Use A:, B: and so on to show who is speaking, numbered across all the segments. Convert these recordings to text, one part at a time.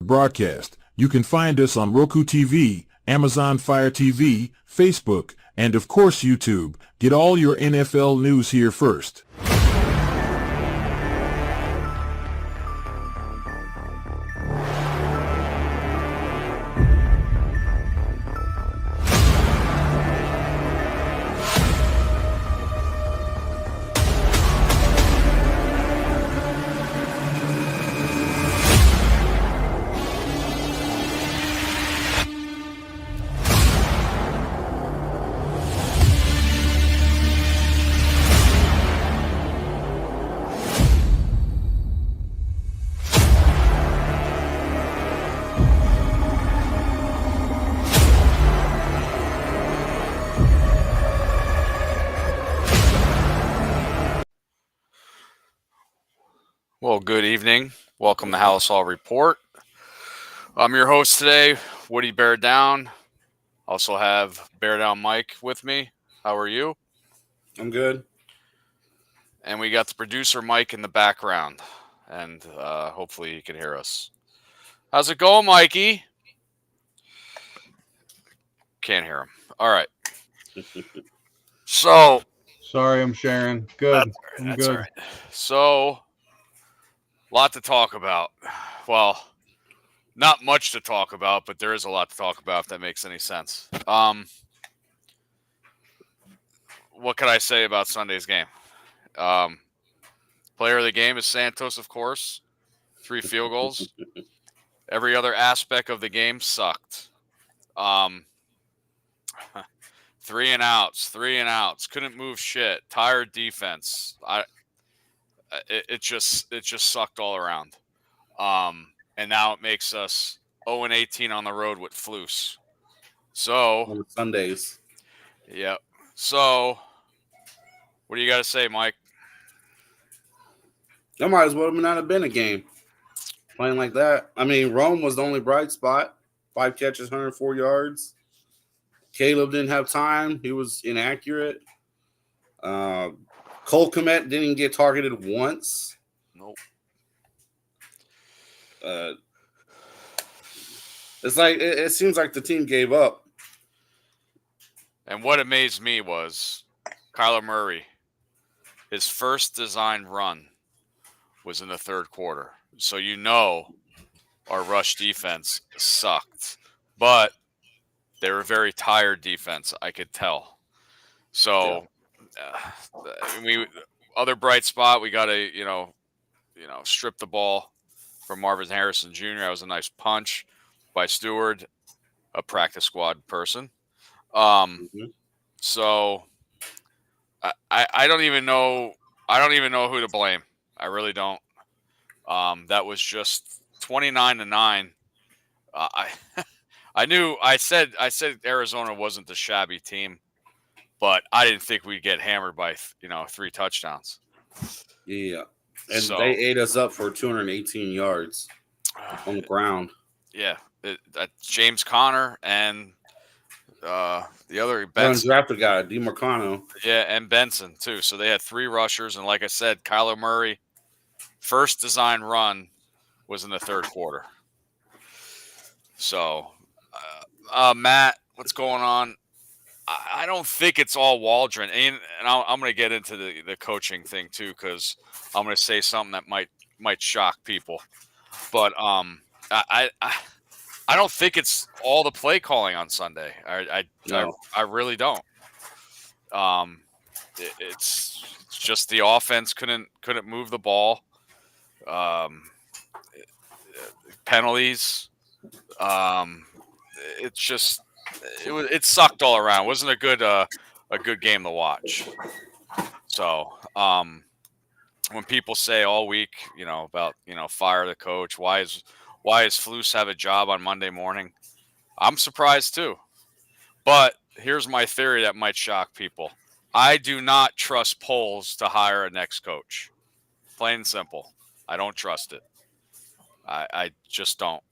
A: broadcast. You can find us on Roku TV, Amazon Fire TV, Facebook, and of course YouTube. Get all your NFL news here first.
B: Well, good evening. Welcome to Halas Report. I'm your host today, Woody Bear Down. Also have Bear Down Mike with me. How are you?
C: I'm good.
B: And we got the producer Mike in the background, and hopefully he can hear us. How's it going, Mikey? Can't hear him. All right. So,
D: sorry, I'm sharing. Good.
B: That's
D: good.
B: All right. So, a lot to talk about. Well, not much to talk about, but there is a lot to talk about, if that makes any sense. What can I say about Sunday's game? Player of the game is Santos, of course. 3 field goals. Every other aspect of the game sucked. 3 and outs. Couldn't move shit. Tired defense. It just sucked all around. And now it makes us 0-18 on the road with Flus. So
C: on Sundays.
B: Yeah. So what do you got to say, Mike?
C: That might as well not have been a game. Playing like that. I mean, Rome was the only bright spot. 5 catches, 104 yards. Caleb didn't have time. He was inaccurate. Cole Kmet didn't get targeted once.
B: Nope.
C: It's like it seems like the team gave up.
B: And what amazed me was Kyler Murray. His first design run was in the third quarter. So you know our rush defense sucked. But they were very tired defense, I could tell. So other bright spot, we got to, strip the ball from Marvin Harrison Jr. That was a nice punch by Stewart, a practice squad person. So I don't even know. I don't even know who to blame. I really don't. That was just 29-9. I said Arizona wasn't the shabby team, but I didn't think we'd get hammered by 3 touchdowns.
C: Yeah, and they ate us up for 218 yards on the ground.
B: Yeah, James Conner and the other Benson.
C: Undrafted guy, DeMarcano.
B: Yeah, and Benson too. So they had 3 rushers, and like I said, Kyler Murray, first design run was in the third quarter. So, Matt, what's going on? I don't think it's all Waldron, and I'm going to get into the coaching thing too, because I'm going to say something that might shock people. But I don't think it's all the play calling on Sunday. I really don't. It's just the offense couldn't move the ball. Penalties. It sucked all around. It wasn't a good game to watch. So when people say all week, about fire the coach, why is Flus have a job on Monday morning? I'm surprised too. But here's my theory that might shock people. I do not trust Poles to hire a next coach. Plain and simple. I don't trust it. I just don't.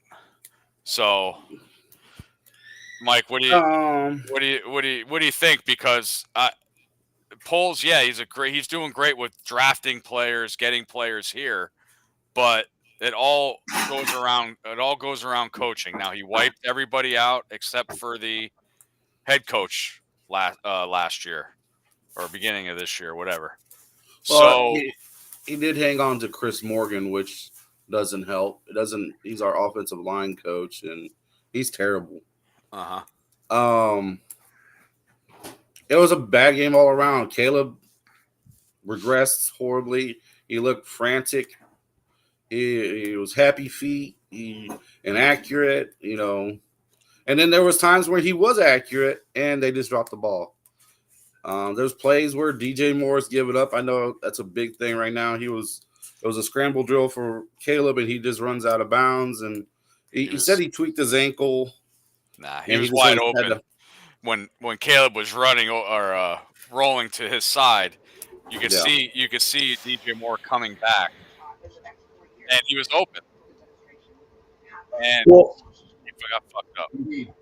B: So, Mike, what do you think? Because Poles, yeah, he's doing great with drafting players, getting players here, but it all goes around. It all goes around coaching. Now he wiped everybody out except for the head coach last year or beginning of this year, whatever.
C: Well,
B: So
C: he did hang on to Chris Morgan, which doesn't help. It doesn't. He's our offensive line coach, and he's terrible. It was a bad game all around. Caleb regressed horribly. He looked frantic. He was happy feet. He inaccurate, And then there was times where he was accurate, and they just dropped the ball. There's plays where DJ Moore's give it up. I know that's a big thing right now. It was a scramble drill for Caleb, and he just runs out of bounds. And he said he tweaked his ankle.
B: Nah, he was wide open. When Caleb was running or rolling to his side, you could see DJ Moore coming back, and he was open. And he got fucked up.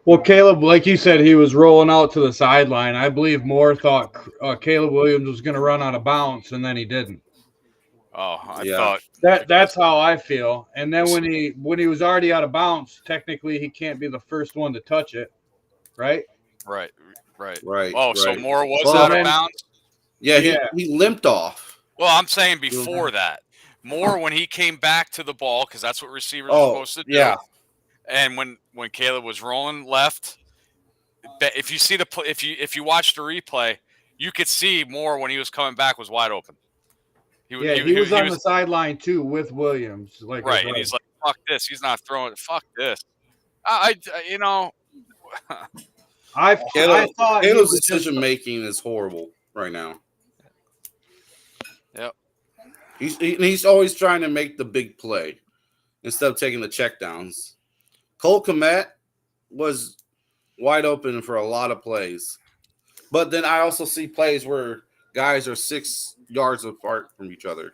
D: Well, Caleb, like you said, he was rolling out to the sideline. I believe Moore thought Caleb Williams was going to run out of bounds, and then he didn't.
B: Oh, I thought
D: that's how I feel. And then when he was already out of bounds, technically he can't be the first one to touch it, right?
B: Right.
C: Oh,
B: so Moore was out of bounds?
C: Yeah, he limped off.
B: Well, I'm saying before that. Moore, when he came back to the ball, because that's what receivers are supposed to do.
C: Yeah.
B: And when Caleb was rolling left, if you see if you watch the replay, you could see Moore when he was coming back was wide open.
D: He was on the sideline too with Williams.
B: Right, and he's like, "Fuck this! He's not throwing it. Fuck this."
C: I thought Caleb's decision making is horrible right now.
B: Yep.
C: He's always trying to make the big play instead of taking the checkdowns. Cole Kmet was wide open for a lot of plays. But then I also see plays where guys are 6 yards apart from each other.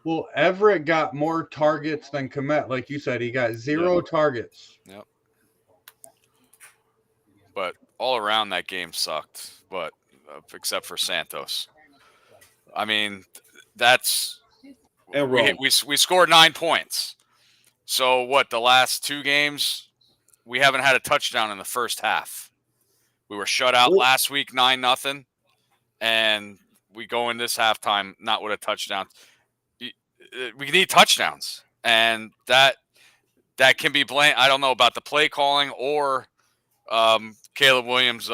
D: Well, Everett got more targets than Kmet. Like you said, he got 0 targets.
B: Yep. But all around that game sucked, but except for Santos. I mean, that's we scored 9 points. So what? The last 2 games, we haven't had a touchdown in the first half. We were shut out last week 9-0, and we go in this halftime not with a touchdown. We need touchdowns, and that can be blamed. I don't know about the play calling or Caleb Williams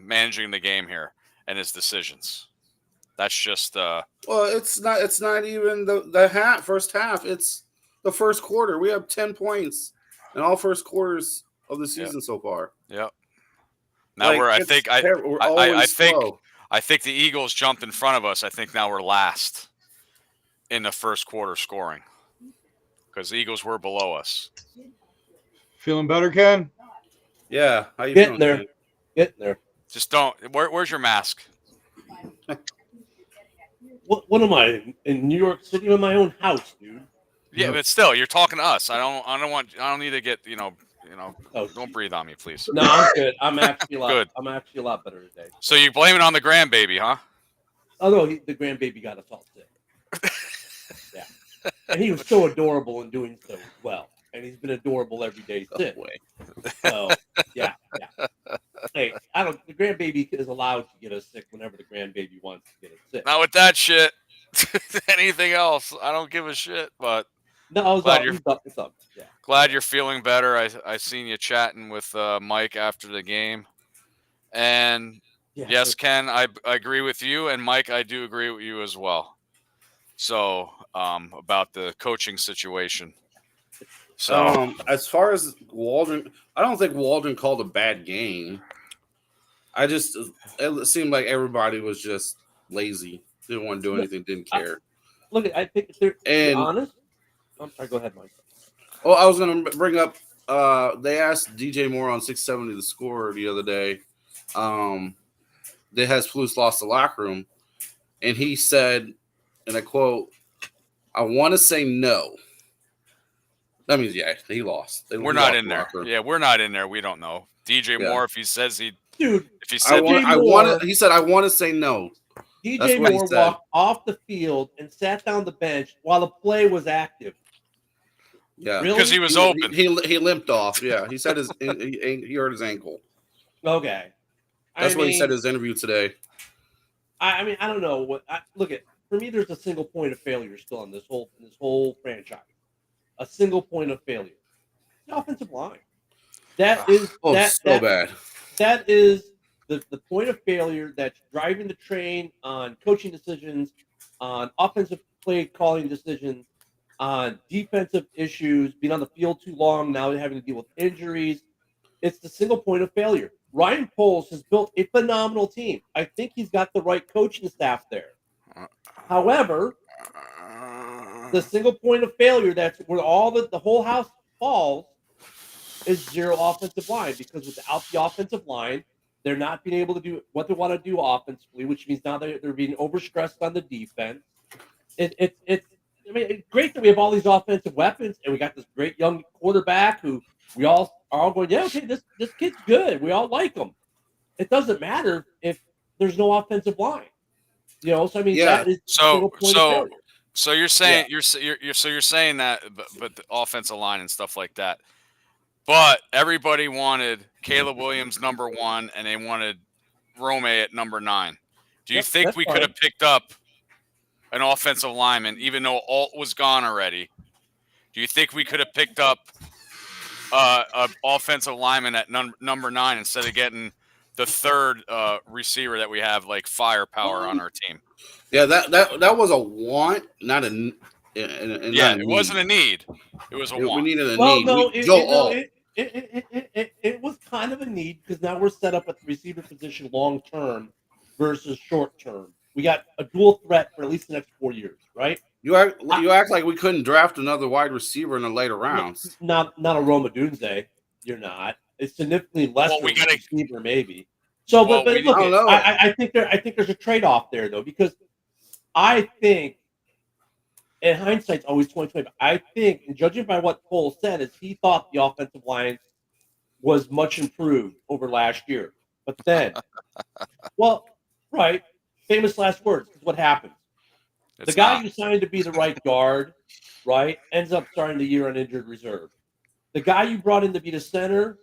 B: managing the game here and his decisions. That's just
C: well, it's not even the first half. It's the first quarter. We have 10 points in all first quarters of the season so far.
B: Yep. Now I think the Eagles jumped in front of us. I think now we're last in the first quarter scoring because the Eagles were below us.
D: Feeling better, Ken?
C: Yeah. How you
E: Getting
C: feeling,
E: there. Getting there.
B: Just don't. Where's your mask?
E: What am I in New York City in my own house, dude?
B: Yeah, but still, you're talking to us. I don't need to get don't breathe on me, please.
E: No, I'm good. I'm actually
B: good.
E: I'm actually a lot better today.
B: So you blame it on the grandbaby, huh?
E: Oh no, the grandbaby got us all sick. Yeah, and he was so adorable in doing so well, and he's been adorable every day since. So yeah. Hey, the grandbaby is allowed to get us sick whenever the grandbaby wants to get us sick.
B: Not with that shit. Anything else, I don't give a shit. But
E: no, it's up. Yeah.
B: Glad you're feeling better. I seen you chatting with Mike after the game, and yes, Ken, I agree with you, and Mike, I do agree with you as well. So about the coaching situation. So
C: as far as Waldron, I don't think Waldron called a bad game. It seemed like everybody was just lazy, didn't want to do anything, didn't care.
E: I think if they're to be honest. I'm sorry, go ahead, Mike.
C: Oh, I was going to bring up. They asked DJ Moore on 670 the score the other day. That has Flus lost the locker room, and he said, and I quote, "I want to say no." That means he lost.
B: We're not in there. Yeah, we're not in there. We don't know DJ Moore if he says he.
E: Dude,
C: if he said he said I want to say no. That's
E: DJ
C: what he
E: Moore
C: said.
E: walked off the field and sat down the bench while the play was active.
C: Yeah,
E: Really?
B: Because he was open.
C: He limped off. Yeah, he said he hurt his ankle.
E: Okay.
C: That's what he said in his interview today.
E: I mean, I don't know what. Look at for me. There's a single point of failure still in this whole franchise. A single point of failure. The offensive line. That is
C: bad.
E: That is the point of failure that's driving the train on coaching decisions, on offensive play calling decisions, on defensive issues, being on the field too long, now having to deal with injuries. It's the single point of failure. Ryan Poles has built a phenomenal team. I think he's got the right coaching staff there. However, the single point of failure that's where all the whole house falls is zero offensive line, because without the offensive line, they're not being able to do what they want to do offensively, which means now they're being overstressed on the defense. I mean, it's great that we have all these offensive weapons and we got this great young quarterback who we all are all going, yeah, okay, this kid's good. We all like him. It doesn't matter if there's no offensive line. You know, so I mean, that is
B: so
E: failure.
B: so you're saying you're saying that, but the offensive line and stuff like that. But everybody wanted Caleb Williams #1, and they wanted Rome at #9. Do you think we could have picked up an offensive lineman, even though Alt was gone already? Do you think we could have picked up an offensive lineman at #9 instead of getting the third receiver that we have, like firepower on our team?
C: Yeah, that was a want, not a.
B: It wasn't a need. It was a want.
C: We needed a
E: well,
C: need.
E: No,
C: Alt.
E: It was kind of a need because now we're set up at the receiver position long term versus short term. We got a dual threat for at least the next 4 years, right?
C: You act like we couldn't draft another wide receiver in the later rounds.
E: Not a Roma Dunze. You're not. It's significantly less
B: Well,
E: receiver, maybe. So, but look, I think there's a trade off there though, because I think, and hindsight's always 20/20. But I think, and judging by what Cole said, is he thought the offensive line was much improved over last year. But then, well, right, famous last words. Is what happens. The guy you signed to be the right guard, right, ends up starting the year on injured reserve. The guy you brought in to be the center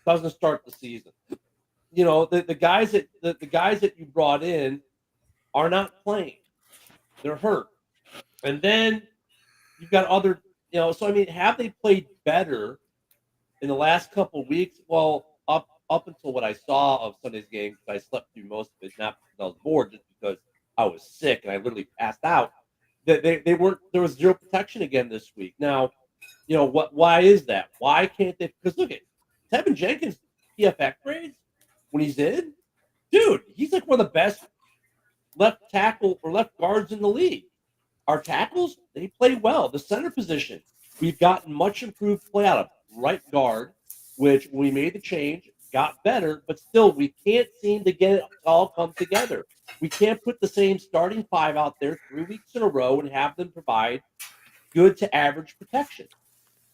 E: doesn't start the season. You know, the guys that you brought in are not playing. They're hurt. And then you've got other, so I mean, have they played better in the last couple of weeks? Well, up until what I saw of Sunday's game, because I slept through most of it, not because I was bored, just because I was sick and I literally passed out. They weren't. There was zero protection again this week. Now, why is that? Why can't they? Because look at Tevin Jenkins' PFF grades when he's in, dude. He's like one of the best left tackle or left guards in the league. Our tackles, they play well. The center position, we've gotten much improved play out of right guard, which when we made the change, got better, but still we can't seem to get it all come together. We can't put the same starting five out there 3 weeks in a row and have them provide good to average protection.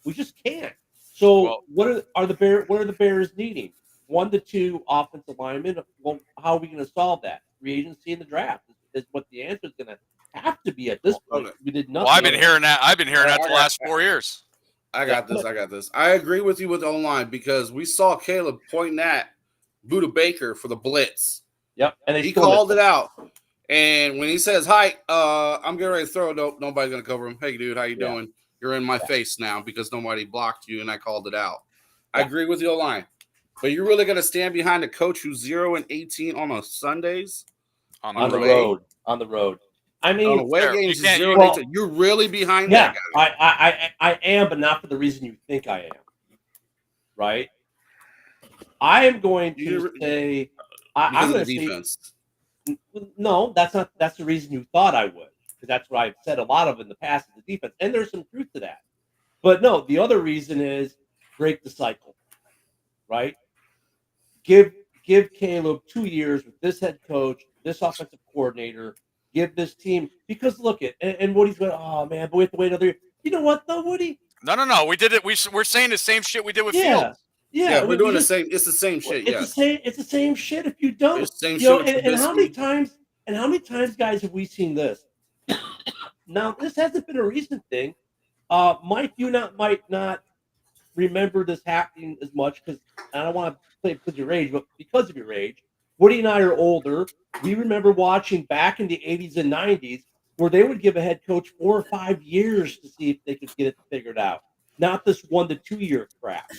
E: We just can't. So what are the Bears needing? 1 to 2 offensive linemen. Well, how are we going to solve that? Free agency in the draft is what the answer is going to have to be at this point. We did nothing.
B: Well, I've been hearing that the last 4 years.
C: I got this. I agree with you with the O-line because we saw Caleb pointing at Buda Baker for the blitz.
E: Yep, and
C: he called it out. And when he says, "Hi, I'm getting ready to throw," nobody's gonna cover him. Hey, dude, how you doing? You're in my face now because nobody blocked you, and I called it out. I agree with the O-line, but you're really gonna stand behind a coach who's 0-18 on a Sundays
E: on the road. On the road. I mean,
C: on away games, 0-18. You're really behind that
E: guy. I am, but not for the reason you think I am. Right? I am going to say I'm going to
C: defense.
E: No, that's not. That's the reason you thought I would, because that's what I've said a lot of in the past is the defense, and there's some truth to that. But no, the other reason is break the cycle. Right? Give Caleb 2 years with this head coach, this offensive coordinator. Give this team, because look at and Woody's going, oh man, but we have to wait another year. You know what though, Woody?
B: No. We did it. We're saying the same shit we did with Fields.
C: Yeah, we're doing the same. It's the same shit.
E: It's the same shit. If you don't,
C: it's the same shit.
E: And how many times And how many times, guys, have we seen this? Now, this hasn't been a recent thing. Mike, might not remember this happening as much because I don't want to play because of your age, but because of your age, Woody and I are older. We remember watching back in the 80s and 90s where they would give a head coach 4 or 5 years to see if they could get it figured out. Not this 1 to 2 year crap.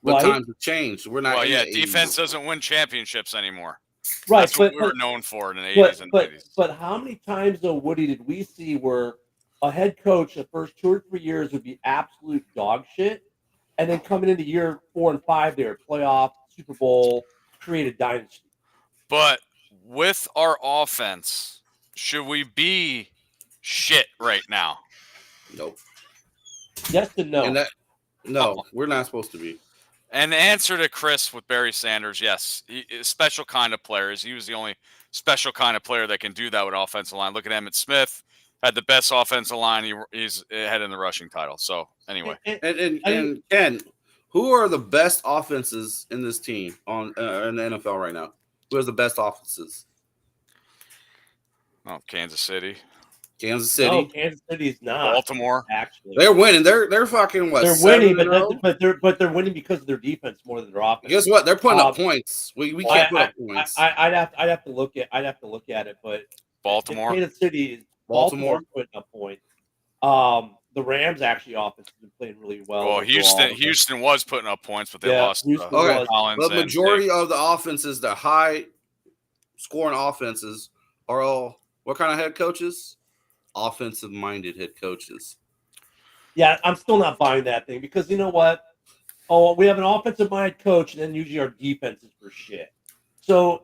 C: But
E: Right?
C: times have changed. We're not.
B: Well,
C: in
B: yeah,
C: the 80s.
B: defense doesn't win championships anymore.
E: Right.
B: That's what we were known for in the 80s and 90s.
E: But how many times, though, Woody, did we see where a head coach the first 2 or 3 years would be absolute dog shit, and then coming into year 4 and 5, they're playoff, Super Bowl, create a dynasty?
B: But with our offense, should we be shit right now?
C: Nope.
E: Yes and no.
C: And no, we're not supposed to be.
B: And the answer to Chris with Barry Sanders, yes, he is a special kind of player. He was the only special kind of player that can do that with offensive line. Look at Emmitt Smith, had the best offensive line. He's ahead in the rushing title. So anyway,
C: And Ken, who are the best offenses in this team in the NFL right now? Who has the best offenses?
B: oh, Kansas City,
C: Kansas City.
E: No, Kansas City is not.
B: Baltimore.
E: Actually,
C: They're winning. They're fucking what?
E: they're winning,
C: 7-0?
E: but they're winning because of their defense more than their offense.
C: Guess what? They're putting up points. We can't put up points.
E: I'd have to look at it, but
B: Baltimore.
E: Kansas City is
C: Baltimore
E: putting up points. The Rams actually offense has been playing really well.
B: Well, Houston was putting up points, but they lost.
E: Houston
C: Okay.
E: was.
B: Collins
C: The majority of the offenses, the high scoring offenses, are all what kind of head coaches? Offensive minded head coaches.
E: Yeah, I'm still not buying that thing because you know what? Oh, we have an offensive minded coach, and then usually our defense is for shit. So,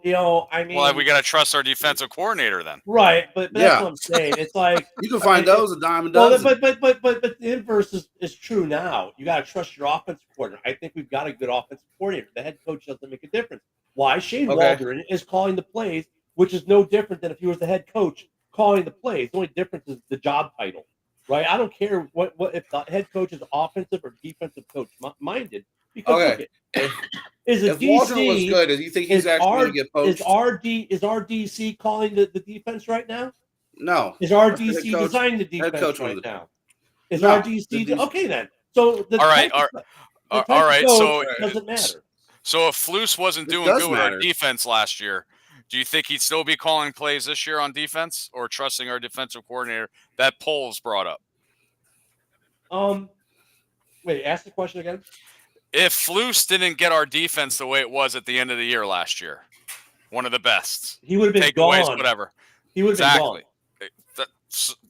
E: I mean,
B: well, we got to trust our defensive coordinator then.
E: Right, but that's what I'm saying. It's like
C: you can find those a dime a
E: well,
C: dozen.
E: but the inverse is true now. You got to trust your offensive coordinator. I think we've got a good offensive coordinator. The head coach doesn't make a difference. Why? Shane Waldron is calling the plays, which is no different than if he was the head coach calling the plays. The only difference is the job title, right? I don't care what if the head coach is offensive or defensive coach minded. Because look,
C: if Waldron was good, do you think he's actually going to get poached?
E: Is our DC calling the defense right now?
C: No.
E: Is our DC designing the defense right now? Is our DC okay then? So
B: all right. So
E: it doesn't matter.
B: So if Flus wasn't doing good with our defense last year, do you think he'd still be calling plays this year on defense or trusting our defensive coordinator? That Poles brought up.
E: Wait, ask the question again.
B: If Flus didn't get our defense the way it was at the end of the year last year, one of the best,
E: he would have been gone.
B: Whatever.
E: He would have been gone.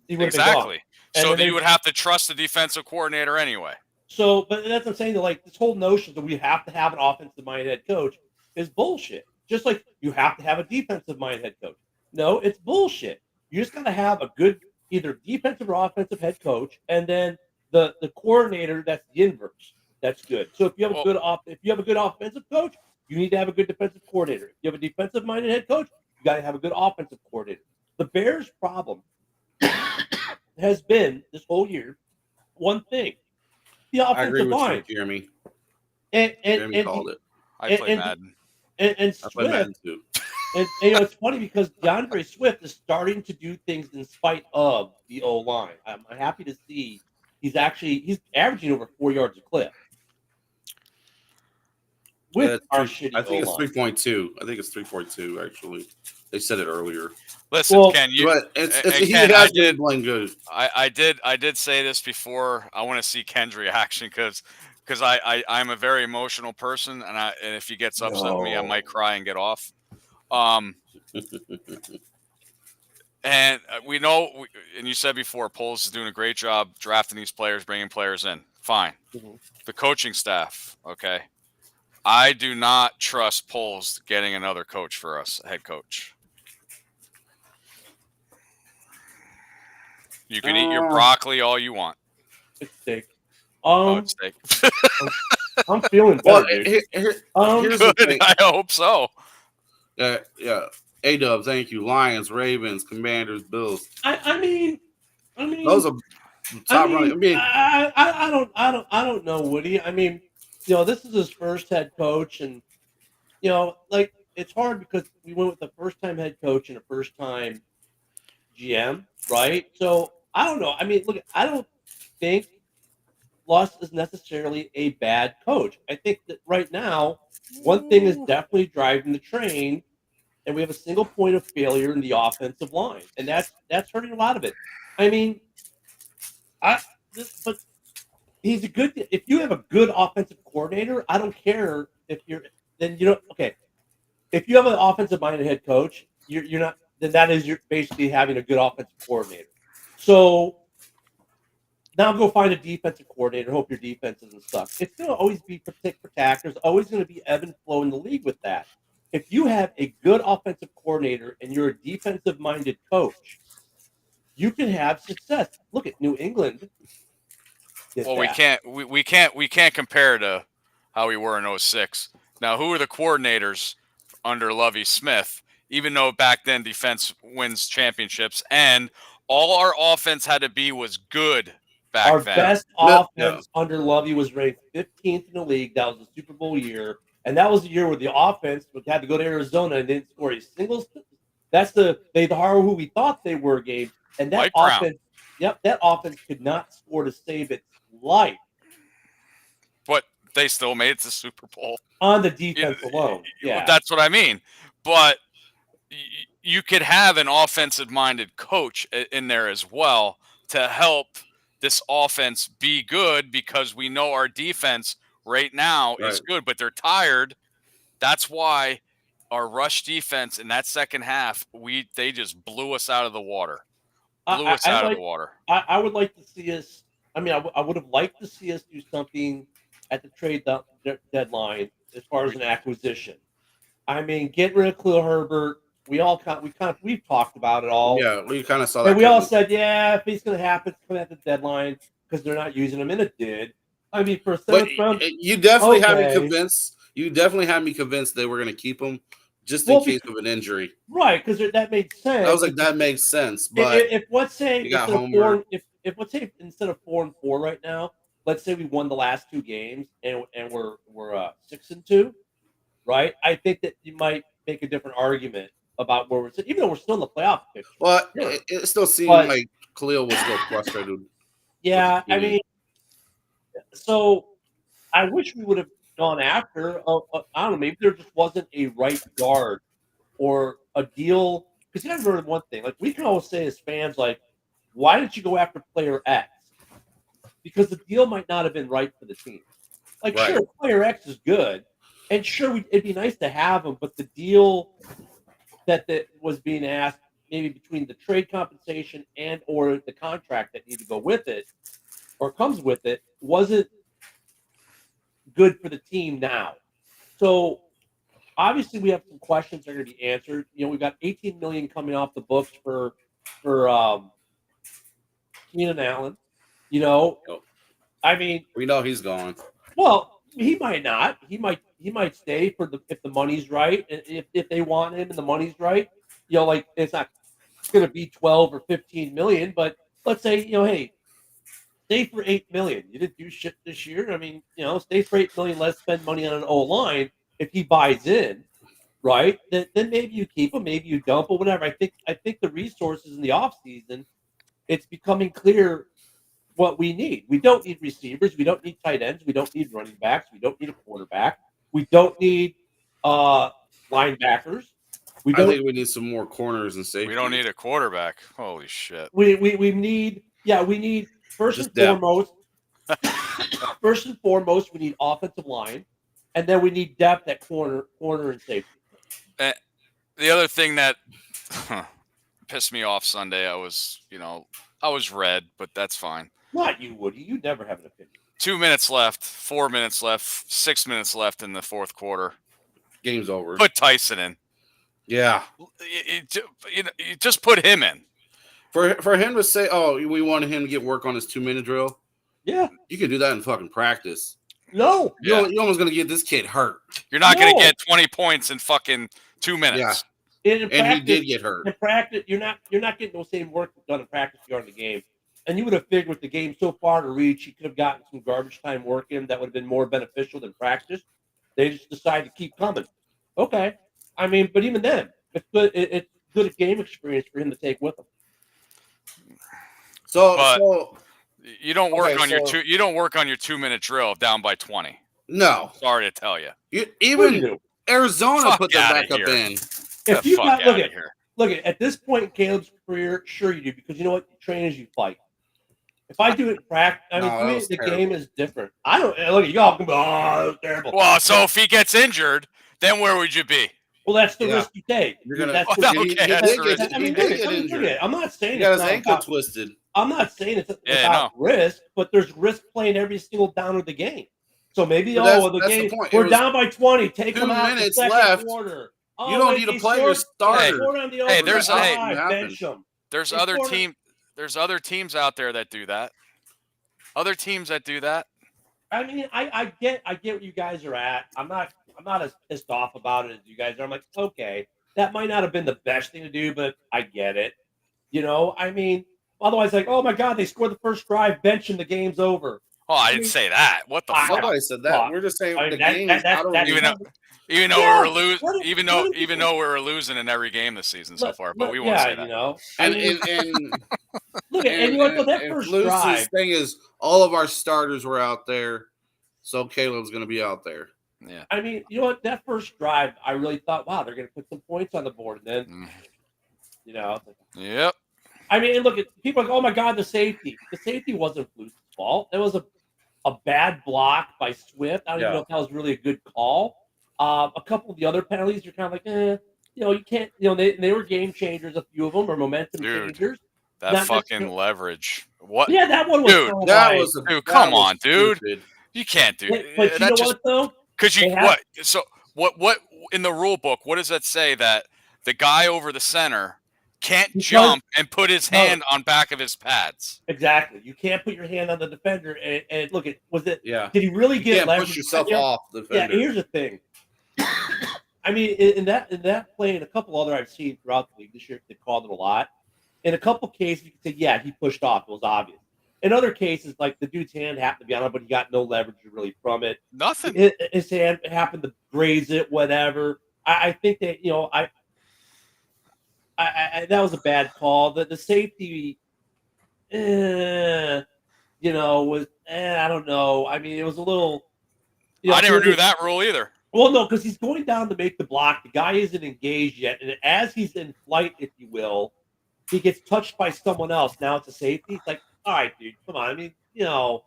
B: Exactly. So you would have to trust the defensive coordinator anyway.
E: So, but that's what I'm saying. Like this whole notion that we have to have an offensive-minded head coach is bullshit. Just like you have to have a defensive-minded head coach. No, it's bullshit. You just got to have a good either defensive or offensive head coach, and then the coordinator. That's the inverse. That's good. So if you have a good offensive coach, you need to have a good defensive coordinator. If you have a defensive-minded head coach, you got to have a good offensive coordinator. The Bears' problem has been this whole year one thing: the offensive line.
C: Jeremy.
E: And
C: called it.
B: I play Madden.
E: And Swift. And it's funny because DeAndre Swift is starting to do things in spite of the O line. I'm happy to see he's averaging over 4 yards a clip. With our shitty
C: I think it's
E: O-line.
C: 3.2. I think it's 3.2 actually. They said it earlier.
B: Listen, Ken,
C: he
B: Ken,
C: has been playing good.
B: I did say this before. I want to see Ken's reaction because I'm a very emotional person, and if he gets upset with me, I might cry and get off. And we know, and you said before, Poles is doing a great job drafting these players, bringing players in. Fine. Mm-hmm. The coaching staff, okay. I do not trust Poles getting another coach for us, head coach. You can eat your broccoli all you want.
E: It's steak.
B: It's steak.
E: I'm feeling better, dude.
C: Here's the thing.
B: I hope so.
C: Yeah. A-Dub, thank you. Lions, Ravens, Commanders, Bills.
E: I mean,
C: those are top running.
E: I don't know, Woody. I mean, this is his first head coach, and like it's hard because we went with the first-time head coach and a first-time GM, right? So I don't know. I mean, look, I don't think Luss is necessarily a bad coach. I think that right now, one thing is definitely driving the train, and we have a single point of failure in the offensive line, and that's hurting a lot of it. I mean, but he's a good. If you have a good offensive coordinator, I don't care if you're. Then you know, okay. If you have an offensive minded head coach, you're not. Then that is you're basically having a good offensive coordinator. So now go find a defensive coordinator. Hope your defense doesn't suck. It's going to always be protect for tack. There's always going to be ebb and flow in the league with that. If you have a good offensive coordinator and you're a defensive minded coach, you can have success. Look at New England.
B: Well, we can't compare to how we were in 06. Now, who are the coordinators under Lovie Smith? Even though back then defense wins championships, and all our offense had to be was good back
E: Our
B: then.
E: best offense under Lovie was ranked 15th in the league. That was the Super Bowl year, and that was the year where the offense had to go to Arizona and didn't score a single. That's they are who we thought they were, Gabe. And that
B: Mike
E: offense,
B: Brown.
E: that offense could not score to save its life.
B: But they still made it to the Super Bowl
E: On the defense alone. Yeah,
B: that's what I mean. But you could have an offensive-minded coach in there as well to help this offense be good, because we know our defense right now is good, but they're tired. That's why our rush defense in that second half, they just blew us out of the water. I
E: would like to see us. I mean, I would have liked to see us do something at the trade deadline as far as an acquisition. I mean, get rid of Khalil Herbert. We've talked about it all.
C: Yeah, we kind of saw that.
E: And we all said, yeah, if it's going to happen, it's coming at the deadline because they're not using him, and it did. I mean, for a seventh round,
C: you definitely had me convinced. You definitely had me convinced they were going to keep him just in case of an injury.
E: Right, because that made sense.
C: I was like, that makes sense. But
E: if let's say instead of 4-4 right now, let's say we won the last two games and we're 6-2, right? I think that you might make a different argument about where we're sitting, even though we're still in the playoff picture.
C: Well, it still seemed like Khalil was still frustrated.
E: Yeah, I mean, so I wish we would have gone after. I don't know, maybe there just wasn't a right guard or a deal. Because you got to remember one thing: like we can always say as fans, like, why didn't you go after player X? Because the deal might not have been right for the team. Like, sure, player X is good, and sure, it'd be nice to have him, but the deal that was being asked, maybe between the trade compensation and or the contract that needed to go with it or comes with it, wasn't good for the team now. So obviously we have some questions that are going to be answered. You know, we've got $18 million coming off the books for Keenan Allen. You know, I mean,
C: we know he's gone.
E: Well, he might not. He might stay if the money's right, and if they want him and the money's right. You know, like it's not going to be 12 or 15 million, but let's say, you know, hey, stay for $8 million. You didn't do shit this year. I mean, you know, stay for $8 million. Let's spend money on an O line. If he buys in, right, then maybe you keep him, maybe you dump or whatever. I think the resources in the offseason, it's becoming clear what we need. We don't need receivers. We don't need tight ends. We don't need running backs. We don't need a quarterback. We don't need linebackers.
C: I think we need some more corners and safety.
B: We don't need a quarterback. Holy shit.
E: We need first and foremost, we need offensive line, and then we need depth at corner and safety.
B: The other thing that pissed me off Sunday, I was red, but that's fine.
E: Not you, Woody. You never have an opinion.
B: 2 minutes left, 4 minutes left, 6 minutes left in the fourth quarter.
C: Game's over.
B: Put Tyson in.
C: Yeah.
B: You just put him in.
C: For him to say, oh, we wanted him to get work on his 2-minute drill.
E: Yeah.
C: You can do that in fucking practice.
E: No.
C: You're almost going to get this kid hurt.
B: You're not going to get 20 points in fucking 2 minutes.
C: Yeah.
E: In practice,
C: he did get hurt.
E: In practice, you're not getting the same work done in practice you are in the game. And you would have figured with the game so far to reach, you could have gotten some garbage time work in that would have been more beneficial than practice. They just decided to keep coming. Okay. I mean, but even then, it's good. It's good game experience for him to take with him.
C: So
B: you don't work
C: Okay,
B: on your
C: so-
B: you don't work on your 2-minute drill down by 20.
C: no,
B: Sorry to tell you.
C: you,
E: What do
C: even
E: you do?
C: Arizona
B: Fuck
C: put their
B: outta
C: backup
B: here.
C: in.
E: If
B: The
E: you
B: fuck
E: got
B: outta here.
E: look at this point in Caleb's career, sure you do, because you know what? You train as you fight. If I do it in practice, I mean,
C: No,
E: to
C: that
E: me,
C: was
E: the
C: terrible.
E: game is different. I don't look at y'all can go, oh, that was terrible.
B: Well, so if he gets injured, then where would you be?
E: Well, that's the
C: Yeah.
E: risk you take.
C: You're gonna.
E: That's
B: Well,
E: the,
B: okay,
C: he
B: that's
C: did
B: the
C: get,
B: risk.
E: I
C: he
E: mean,
C: did
E: look
C: get
E: at
C: injured.
E: it. I'm not saying
C: He got
E: it's
C: his
E: not
C: ankle
E: about,
C: twisted.
E: I'm not saying it's
B: Yeah,
E: about risk, but there's risk playing every single down of the game. So maybe
C: But
E: the
C: that's the
E: game
C: point. It
E: we're
C: was
E: down by 20. Take
C: 2
E: them out in the
C: minutes
E: second
C: left.
E: quarter.
C: You don't need to play your starter.
E: Scored on the
B: Hey, there's
E: overtime
B: hey,
E: drive,
C: happened.
E: bench them.
B: There's
E: They
B: other
E: scored-
B: there's other teams out there that do that. Other teams that do that.
E: I mean, I get where you guys are at. I'm not as pissed off about it as you guys are. I'm like, okay, that might not have been the best thing to do, but I get it. You know, I mean, otherwise, like, oh my God, they scored the first drive, bench and the game's over.
B: Oh, I didn't say that. What the
E: I-
B: fuck?
C: Nobody said that.
E: Well,
C: We're just saying
E: I mean,
C: the
E: that-
C: game
E: that-
C: is
E: that-
C: out of
E: that-
C: reach.
B: Even though
E: Yeah,
B: we were losing,
E: what if-
B: even
E: what
B: though
E: if
B: even
E: you-
B: though we were losing in every game this season so far, but we won't
E: yeah,
B: say that.
E: you know. I
C: And
E: mean,
C: and
E: look at and you know what? That first
C: Fluce's
E: drive.
C: thing is all of our starters were out there, so Caleb's going to be out there.
B: Yeah.
E: I mean, you know what? That first drive, I really thought, wow, they're going to put some points on the board, and then,
B: Mm.
E: you know,
B: Yep.
E: I mean, and look at people are like, oh my God, the safety. The safety wasn't Fluke's fault. It was a bad block by Swift. I don't even know if that was really a good call. A couple of the other penalties, you're kind of like, you know, you can't, you know, they were game changers, a few of them, or momentum
B: Dude,
E: changers.
B: That
E: Not
B: fucking
E: necessarily-
B: leverage. What?
E: Yeah, that one was
B: Dude,
E: kind of
C: That
E: like,
C: was
B: Dude,
C: that
B: come
C: was
B: on, dude.
C: stupid.
B: You can't do
E: but you
B: that.
E: know
B: Just
E: what though?
B: because you
E: They have-
B: what? So what in the rule book? What does that say that the guy over the center can't
E: Because-
B: jump and put his
E: No.
B: hand on back of his pads?
E: Exactly. You can't put your hand on the defender. And look, was it?
C: Yeah,
E: Did he really
C: you
E: get
C: can't
E: leverage?
C: push yourself
E: Yeah.
C: off the
E: Yeah,
C: defender.
E: here's the thing. I mean, in that play and a couple other I've seen throughout the league this year, they called it a lot. In a couple cases, you can say, yeah, he pushed off. It was obvious. In other cases, like the dude's hand happened to be on it, but he got no leverage really from it.
B: Nothing.
E: His hand happened to graze it, whatever. I think that, you know, I that was a bad call. The safety, you know, was I don't know. I mean, it was a little. You know,
B: I never knew that rule either.
E: Well, no, because he's going down to make the block. The guy isn't engaged yet, and as he's in flight, if you will, he gets touched by someone else. Now it's a safety. It's like, all right, dude, come on. I mean, you know,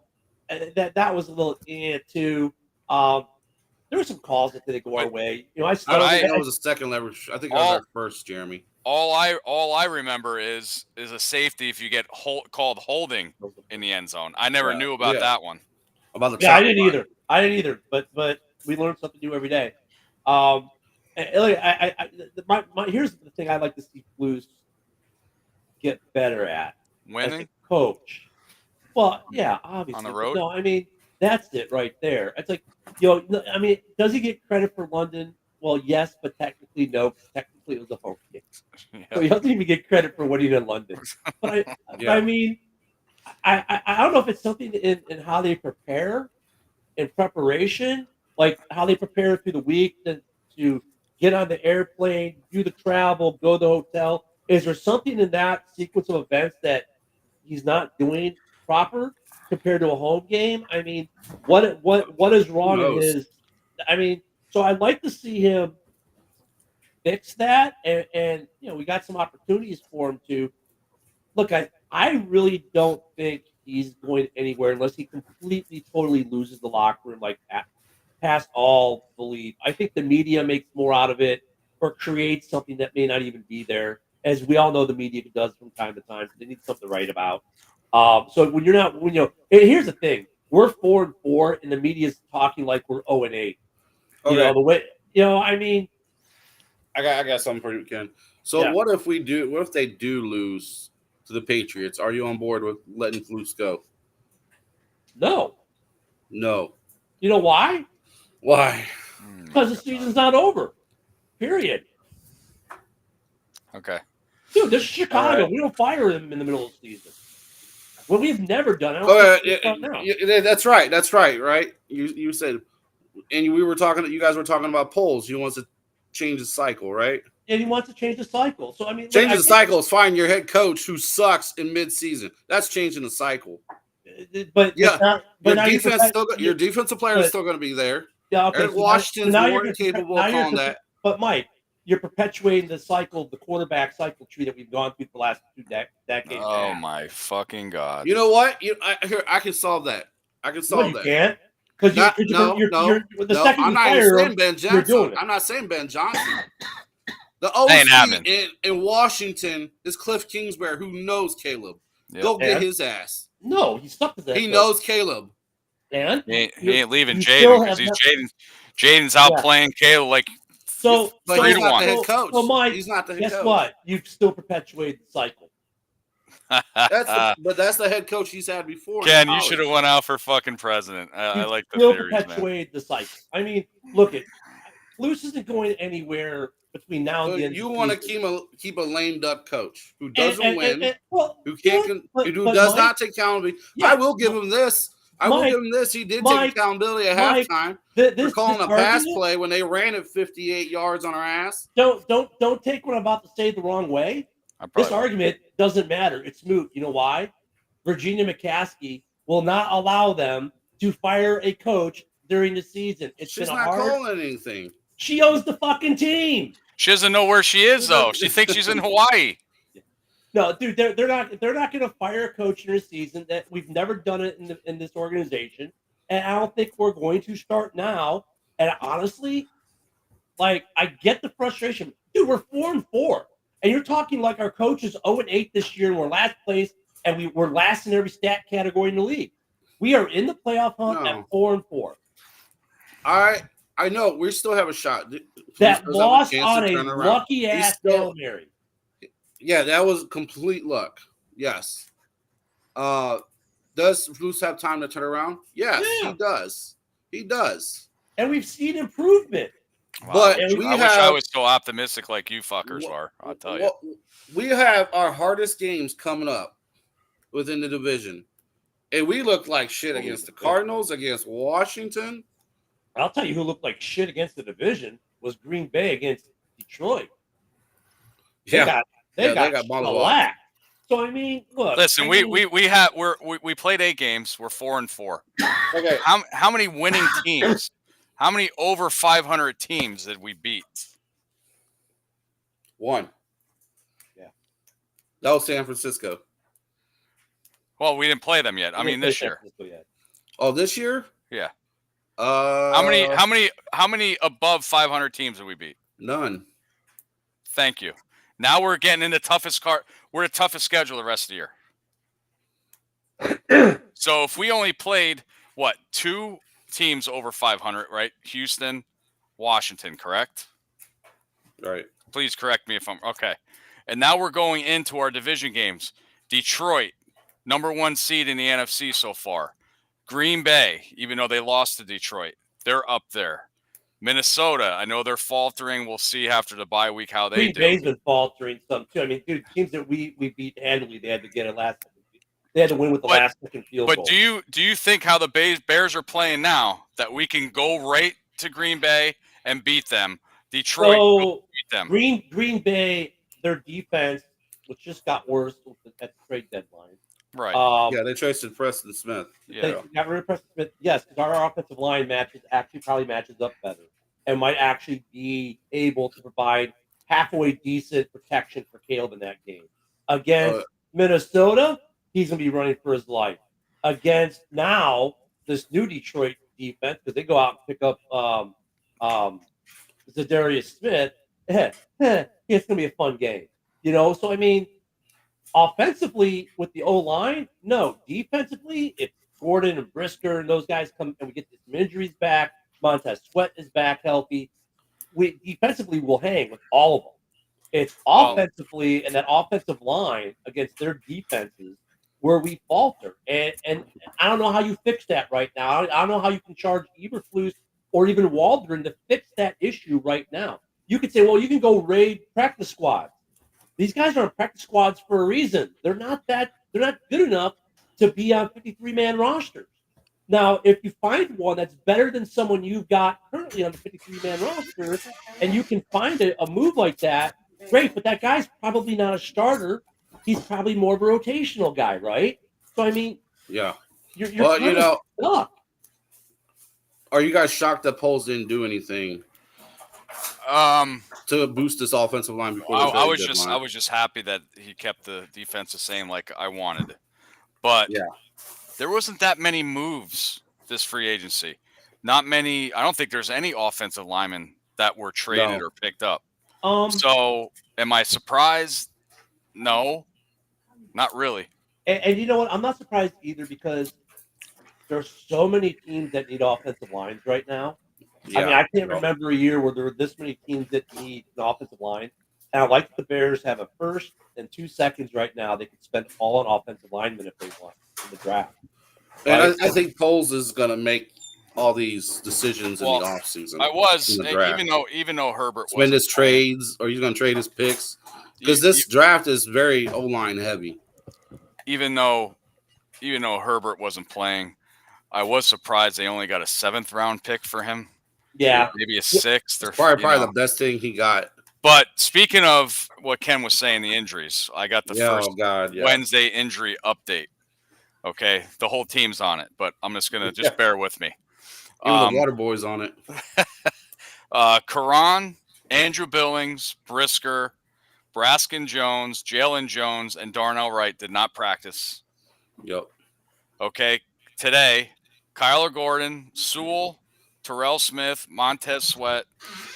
E: that was a little too. There were some calls that didn't go our way. You know,
C: I don't think that was a second leverage. I think that was our first, Jeremy.
B: All I remember is a safety if you get called holding in the end zone. I never knew about that one.
C: About the
E: yeah, I
C: chop
E: didn't
C: block.
E: either. I didn't either. But we learn something new every day. And, look, here's the thing I'd like to see Blues get better at as
B: Winning.
E: a coach. Well, yeah, obviously.
B: On the
E: but
B: road?
E: No, I mean that's it right there. It's like, you know, I mean, does he get credit for London? Well, yes, but technically no. 'Cause technically, it was a home game, so he doesn't even get credit for what he did in London. But I mean, I don't know if it's something in how they prepare, in preparation, like how they prepare through the week to get on the airplane, do the travel, go to the hotel. Is there something in that sequence of events that he's not doing proper compared to a home game? I mean, what is wrong in his? I mean, so I'd like to see him fix that, and you know, we got some opportunities for him to look. I really don't think he's going anywhere unless he completely, totally loses the locker room, like past all belief. I think the media makes more out of it or creates something that may not even be there. As we all know, the media does from time to time. So they need something to write about. So when you're not, when you know, here's the thing: we're 4-4, and the media's talking like we're 0-8. You know the way. You know, I mean,
C: I got something for you, Ken. So what if we do? What if they do lose to the Patriots? Are you on board with letting Flus go?
E: no.
C: No.
E: You know why?
C: Why?
E: Because the season's not over. Period.
B: Okay.
E: Dude, this is Chicago.
C: Right.
E: We don't fire them in the middle of the season. Well, we've never done it. I don't think we now.
C: That's right. That's right. Right. You said, and we were talking. You guys were talking about polls. You want to change the cycle, right?
E: And he wants to change the cycle. So I mean,
C: Changing the cycle is fine. Your head coach who sucks in mid-season. That's changing the cycle.
E: But
C: Yeah,
E: but
C: your defensive player is still going to be there.
E: Yeah, okay.
C: Eric Washington's more capable of calling that.
E: But Mike, you're perpetuating the cycle, the quarterback cycle tree that we've gone through for the last 2 decades.
B: Oh my fucking god!
C: You know what? I can solve that. I can solve that.
E: You can't. Because you're the second
C: I'm
E: you
C: not
E: fire
C: even saying
E: him,
C: Ben Johnson. I'm not saying Ben Johnson. The OC in Washington is Cliff Kingsbury, who knows Caleb. Yep. Go get his ass.
E: No, he sucked at that.
C: He knows Caleb.
E: And
B: he ain't leaving Jaden because Jaden's out playing Caleb like
C: but he's not the head coach.
E: So Mike,
C: he's not the head coach.
E: Guess what? You've still perpetuated the cycle.
C: But that's the head coach he's had before.
B: Ken, you should have went out for fucking president. I like the
E: still
B: theories,
E: perpetuated the cycle. I mean, look at Luce isn't going anywhere between now and the end.
C: You want to keep a lame duck coach who doesn't win, who does not take accountability. Yeah, I will give him this. He did take accountability at halftime. They're calling a pass play when they ran it 58 yards on our ass.
E: Don't take what I'm about to say the wrong way. This argument doesn't matter. It's moot. You know why? Virginia McCaskey will not allow them to fire a coach during the season.
C: She's not calling anything.
E: She owns the fucking team.
B: She doesn't know where she is though. She thinks she's in Hawaii.
E: No, dude, they're not going to fire a coach in a season. That we've never done it in this organization, and I don't think we're going to start now. And honestly, like I get the frustration, dude. We're 4-4, and you're talking like our coach is 0-8 this year, and we're last place, and we're last in every stat category in the league. We are in the playoff hunt at 4-4.
C: I know we still have a shot.
E: That loss on a lucky ass Hail Mary.
C: Yeah, that was complete luck. Yes. Does Bruce have time to turn around? Yes, yeah. He does. He does.
E: And we've seen improvement.
B: Wow. But I wish I was so optimistic like you fuckers are. I'll tell you.
C: We have our hardest games coming up within the division. And we look like shit against the Cardinals, against Washington.
E: I'll tell you who looked like shit against the division was Green Bay against Detroit. They got shellacked. So I mean, look.
B: Listen, we played 8 games. We're 4-4.
C: Okay.
B: How many winning teams? How many over 500 teams did we beat?
C: 1. Yeah. That was San Francisco.
B: Well, we didn't play them yet. I mean, this year.
C: Oh, this year?
B: Yeah. How many above 500 teams did we beat?
C: None.
B: Thank you. Now we're getting in the toughest we're the toughest schedule the rest of the year. So if we only played 2 teams over 500, right? Houston, Washington, correct?
C: Right.
B: Please correct me if I'm okay. And now we're going into our division games. Detroit, number 1 seed in the NFC so far. Green Bay, even though they lost to Detroit, they're up there. Minnesota, I know they're faltering. We'll see after the bye week how they do.
E: Green Bay's been faltering some too. I mean, dude, teams that we beat handily, they had to get it last. They had to win with the last second field goal.
B: But do you think how the Bears are playing now that we can go right to Green Bay and beat them? Detroit beat them.
E: Green Bay, their defense, which just got worse at the trade deadline.
B: Right.
C: They traded Preston Smith.
E: They got rid of Preston Smith. Yes, because our offensive line probably matches up better and might actually be able to provide halfway decent protection for Caleb in that game. Against Minnesota, he's going to be running for his life. Against now this new Detroit defense, because they go out and pick up Zadarius Smith, it's going to be a fun game. So I mean, offensively with the O-line, no. Defensively, if Gordon and Brisker and those guys come and we get some injuries back, Montez Sweat is back healthy, we defensively will hang with all of them. It's offensively and that offensive line against their defenses where we falter. And I don't know how you fix that right now. I don't know how you can charge Eberflus or even Waldron to fix that issue right now. You could say, well, you can go raid practice squad. These guys are on practice squads for a reason. They're not good enough to be on 53-man rosters. Now, if you find one that's better than someone you've got currently on the 53-man roster, and you can find a move like that, great. But that guy's probably not a starter. He's probably more of a rotational guy, right? So I mean,
C: Yeah.
E: you're
C: Well,
E: kind of stuck.
C: are you guys shocked that Poles didn't do anything to boost this offensive line before the
B: I
C: trade
B: was
C: deadline?
B: just happy that he kept the defense the same, like I wanted. But
C: Yeah.
B: there wasn't that many moves this free agency. Not many. I don't think there's any offensive linemen that were traded
C: No.
B: or picked up.
E: Um,
B: So, am I surprised? No, not really.
E: and you know what? I'm not surprised either because there's so many teams that need offensive lines right now. I mean,
C: Yeah.
E: I can't
C: No.
E: remember a year where there were this many teams that need an offensive line. And I like that the Bears have a first and 2 seconds right now. They could spend all on offensive linemen if they want in the draft.
C: And
E: Right?
C: I think Poles is going to make all these decisions in the
B: Well,
C: offseason.
B: I was
C: in the draft.
B: even though Herbert
C: Spend
B: wasn't
C: his
B: playing,
C: trades, or he's going to trade his picks because
B: e-
C: this draft is very O-line heavy.
B: even though Herbert wasn't playing, I was surprised they only got a 7th round pick for him.
E: Yeah.
B: Maybe a 6th or
C: Probably the best thing he got.
B: But speaking of what Ken was saying, the injuries, I got the first
C: Yeah.
B: Wednesday injury update. Okay, the whole team's on it, but I'm just gonna bear with me.
C: Even the water boys on it.
B: Karan, Andrew Billings, Brisker, Braskin Jones, Jalen Jones, and Darnell Wright did not practice.
C: Yep.
B: Okay, today, Kyler Gordon, Sewell, Terrell Smith, Montez Sweat,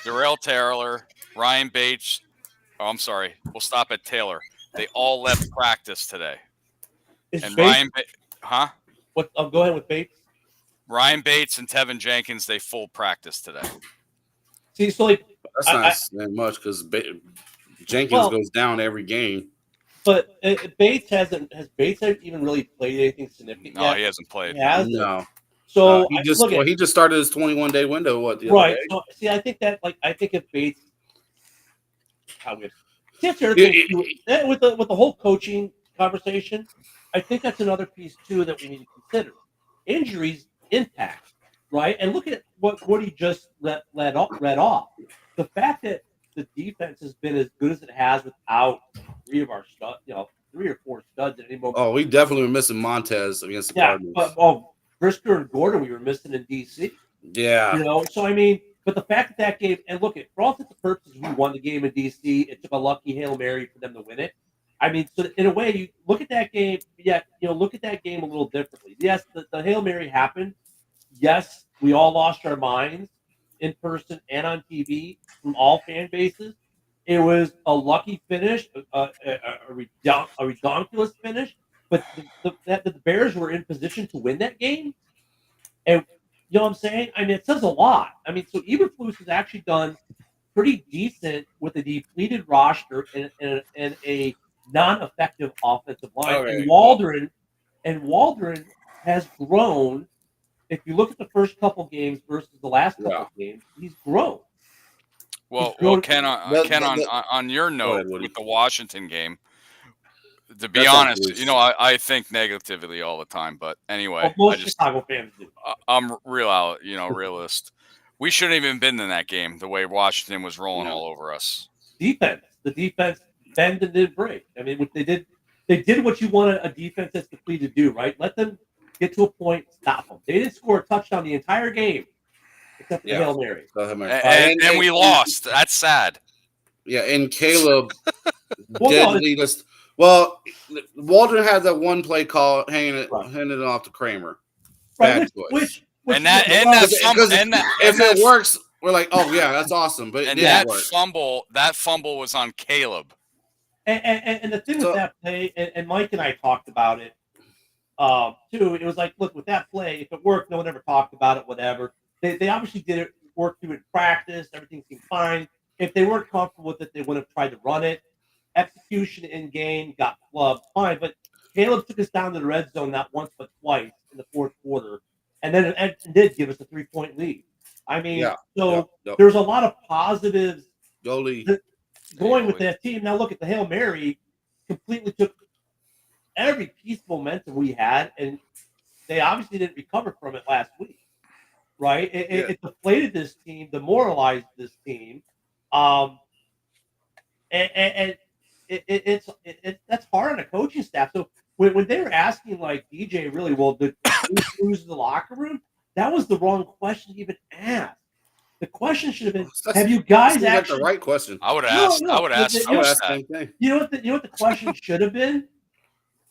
B: Darrell Taylor, Ryan Bates. Oh, I'm sorry. We'll stop at Taylor. They all left practice today.
E: Is
B: And
E: Bates,
B: What?
E: go ahead with Bates.
B: Ryan Bates and Tevin Jenkins, they full practice today.
E: See, so like
C: That's not that much because Jenkins goes down every game.
E: But Bates has Bates even really played anything significant
B: No,
E: yet?
B: he hasn't played.
E: He hasn't.
C: No.
E: So
C: he just started his 21-day window. What the other day?
E: So, see, I think if Bates, with the whole coaching conversation, I think that's another piece too that we need to consider. Injuries impact, right? And look at what he just read off. The fact that the defense has been as good as it has without 3 or 4 studs at any moment.
C: Oh, we definitely were missing Montez against the Cardinals.
E: But Brisker and Gordon we were missing in DC.
C: Yeah.
E: So I mean, but the fact that game, and look, for all intents and purposes, we won the game in DC. It took a lucky Hail Mary for them to win it. I mean, so in a way, you look at that game. Yeah, look at that game a little differently. Yes, the Hail Mary happened. Yes, we all lost our minds in person and on TV from all fan bases. It was a lucky finish, a redonkulous finish, but the Bears were in position to win that game. And you know what I'm saying? I mean, it says a lot. I mean, so Eberflus has actually done pretty decent with a depleted roster and a non-effective offensive line.
C: Okay.
E: And Waldron has grown. If you look at the first couple games versus the last couple games, he's grown.
B: Well, Ken, on your note with the Washington game, to be honest, I think negatively all the time. But anyway,
E: most Chicago fans do.
B: I'm realist. We shouldn't even been in that game the way Washington was rolling all over us.
E: The defense bend and didn't break. I mean, what they did what you want a defense that's complete to do, right? Let them get to a point, stop them. They didn't score a touchdown the entire game, except for Hail Mary.
B: And we lost. That's sad.
C: Yeah, and Caleb deadly. Well, Waldron had that one play call hanging it off to Kramer.
E: Right,
C: which
B: if
C: it works, we're like, oh yeah, that's awesome. But
B: that fumble was on Caleb.
E: And the thing with that play, and Mike and I talked about it too. It was like, look, with that play, if it worked, no one ever talked about it. Whatever. They obviously did it, worked through it in practice. Everything seemed fine. If they weren't comfortable with it, they would have tried to run it. Execution in game got flubbed, fine. But Caleb took us down to the red zone not once but twice in the fourth quarter, and then it did give us a 3-point lead. I mean, there's a lot of positives going with that team. Now look at the Hail Mary, completely took every piece of momentum we had and they obviously didn't recover from it last week, right? It deflated this team, demoralized this team, and that's hard on a coaching staff. So when they were asking like DJ, really, well, did Bruce lose the locker room? That was the wrong question to even ask. The question should have been: have you guys actually?
C: The right question.
B: I would ask. I would ask.
C: I would ask the same thing.
E: You know what the question should have been?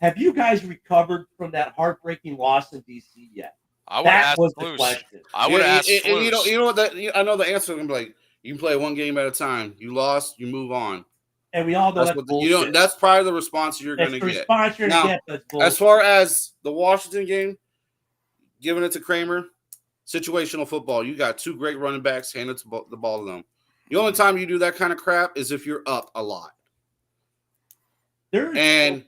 E: Have you guys recovered from that heartbreaking loss in DC yet?
B: I would ask
E: was
B: Flus.
E: the question.
B: I would ask
C: and
B: Flus.
C: you know what? I know the answer is gonna be like, you can play one game at a time. You lost, you move on.
E: And we all know that's bullshit.
C: That's probably the response you're
E: that's
C: gonna
E: the
C: get.
E: Response you're gonna get. That's bullshit.
C: As far as the Washington game, giving it to Kramer, situational football. You got two great running backs, hand it to the ball to them. The only time you do that kind of crap is if you're up a lot. And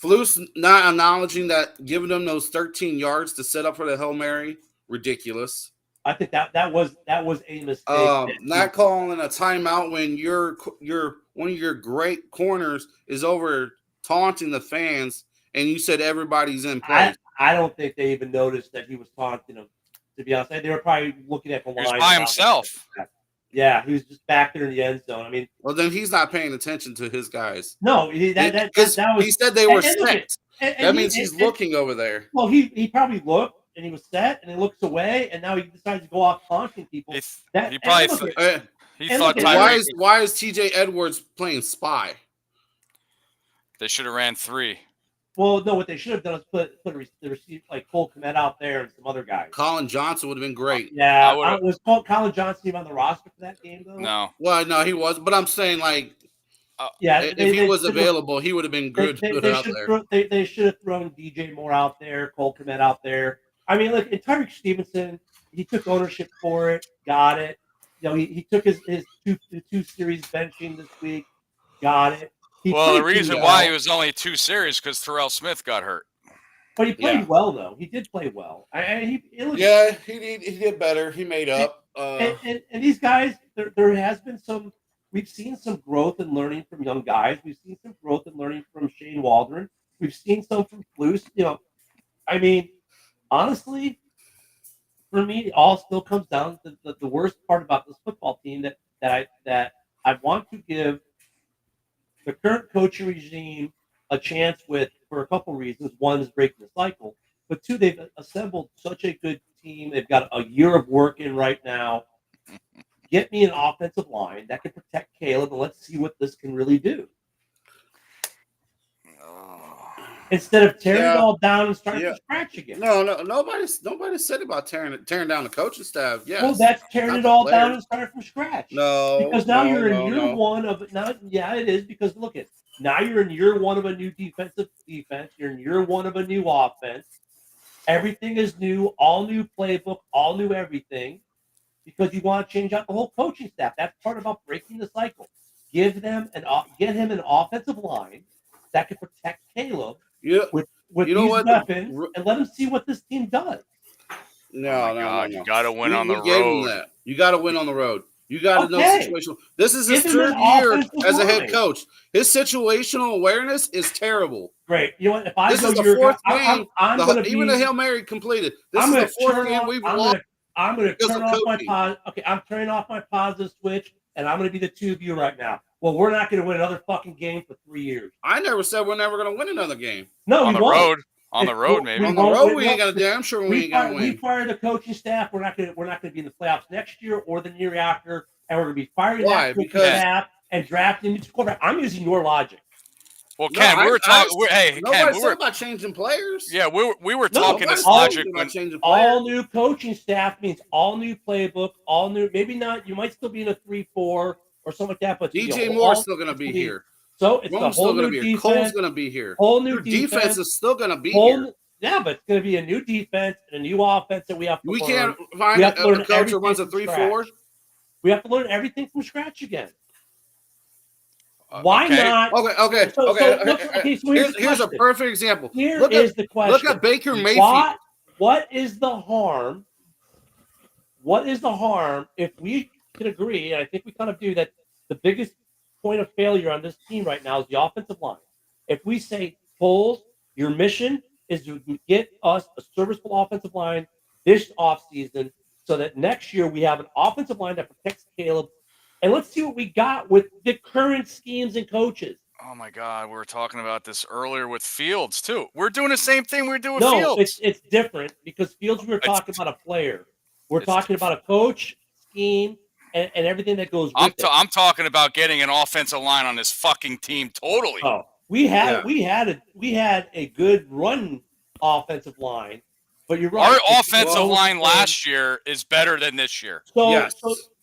C: Flus not acknowledging that, giving them those 13 yards to set up for the Hail Mary, ridiculous.
E: I think that was a mistake.
C: Not calling a timeout when your one of your great corners is over taunting the fans, and you said everybody's in place.
E: I don't think they even noticed that he was taunting them. To be honest, they were probably looking at the line.
B: He was by himself.
E: Yeah, he was just back there in the end zone. I mean,
C: well, then he's not paying attention to his guys.
E: No, that was.
C: He said they were set. That means he's looking over there.
E: Well, he probably looked and he was set, and he looks away, and now he decides to go off taunting people.
B: He thought.
C: Why is TJ Edwards playing spy?
B: They should have ran 3.
E: Well, no, what they should have done is put the receiver like Cole Kmet out there and some other guys.
C: Colin Johnson would have been great.
E: Yeah, was Colin Johnson even on the roster for that game though?
B: No.
C: Well, no, he was. But I'm saying like, if he was available, he would have been good.
E: They should have thrown DJ Moore out there, Cole Kmet out there. I mean, look, Tyreek Stevenson, he took ownership for it, got it. You know, he took his two series benching this week, got it.
B: The reason why he was only 2 series because Terrell Smith got hurt.
E: But he played well, though. He did play well.
C: He did better. He made up.
E: And these guys, there has been some. We've seen some growth and learning from young guys. We've seen some growth and learning from Shane Waldron. We've seen some from Flus. You know, I mean, honestly, for me, it all still comes down to the worst part about this football team that I want to give the current coaching regime a chance with for a couple reasons. One is breaking the cycle, but 2, they've assembled such a good team. They've got a year of work in right now. Get me an offensive line that can protect Caleb, and let's see what this can really do. Instead of tearing it all down and starting from scratch again.
C: No, nobody said about tearing down the coaching staff. Yes.
E: Well, that's tearing it all down and starting from scratch.
C: No,
E: because now you're in year one of now. Yeah, it is because look at now you're in year one of a new defense. You're in year one of a new offense. Everything is new, all new playbook, all new everything. Because you want to change out the whole coaching staff. That's part about breaking the cycle. Get him an offensive line that can protect Caleb. With these weapons, and let him see what this team does.
C: No.
B: You got to win on the road.
C: You got to win on the road. You got to know situational. This is his 3rd year as a head coach. His situational awareness is terrible.
E: Great. You know what? If I
C: this
E: go
C: is the 4th game,
E: even
C: the Hail Mary completed. This is the 4th game we've lost.
E: I'm going to turn off my pause. Okay, I'm turning off my positive switch, and I'm going to be the 2 of you right now. Well, we're not going to win another fucking game for 3 years.
C: I never said we're never going to win another game.
E: No,
B: on the road. On the road, maybe.
C: On the road, we ain't got a damn sure we ain't going to win.
E: We fired the coaching staff. We're not going to be in the playoffs next year or the year after, and we're going to be firing that coaching staff and drafting new quarterback. I'm using your logic.
B: Well, Ken, we were talking.
C: Nobody said about changing players.
B: Yeah, we were talking this logic.
E: All new coaching staff means all new playbook, all new. Maybe not. You might still be in a 3-4 or something like that. But
C: DJ Moore's still going to be here.
E: So it's the whole new defense.
C: Cole's going to be here.
E: Whole new defense
C: is still going to be here.
E: Yeah, but it's going to be a new defense and a new offense that we have to learn.
C: We can't find a coach who runs a 3-4.
E: We have to learn everything from scratch again. Why not?
C: Okay. Here's a perfect example.
E: Here's the question.
C: Look at Baker Mayfield.
E: What is the harm? What is the harm if we can agree, and I think we kind of do, that the biggest point of failure on this team right now is the offensive line. If we say, Foles, your mission is to get us a serviceable offensive line this offseason so that next year we have an offensive line that protects Caleb. And let's see what we got with the current schemes and coaches.
B: Oh my God, we were talking about this earlier with Fields too. We're doing the same thing we're doing with
E: No,
B: Fields.
E: it's different because Fields, we were talking about a player. We're talking about a coach, scheme, and everything that goes with it.
B: I'm talking about getting an offensive line on this fucking team totally.
E: Oh, we had a good run offensive line, but you're right.
B: Our offensive line last year is better than this year.
E: So,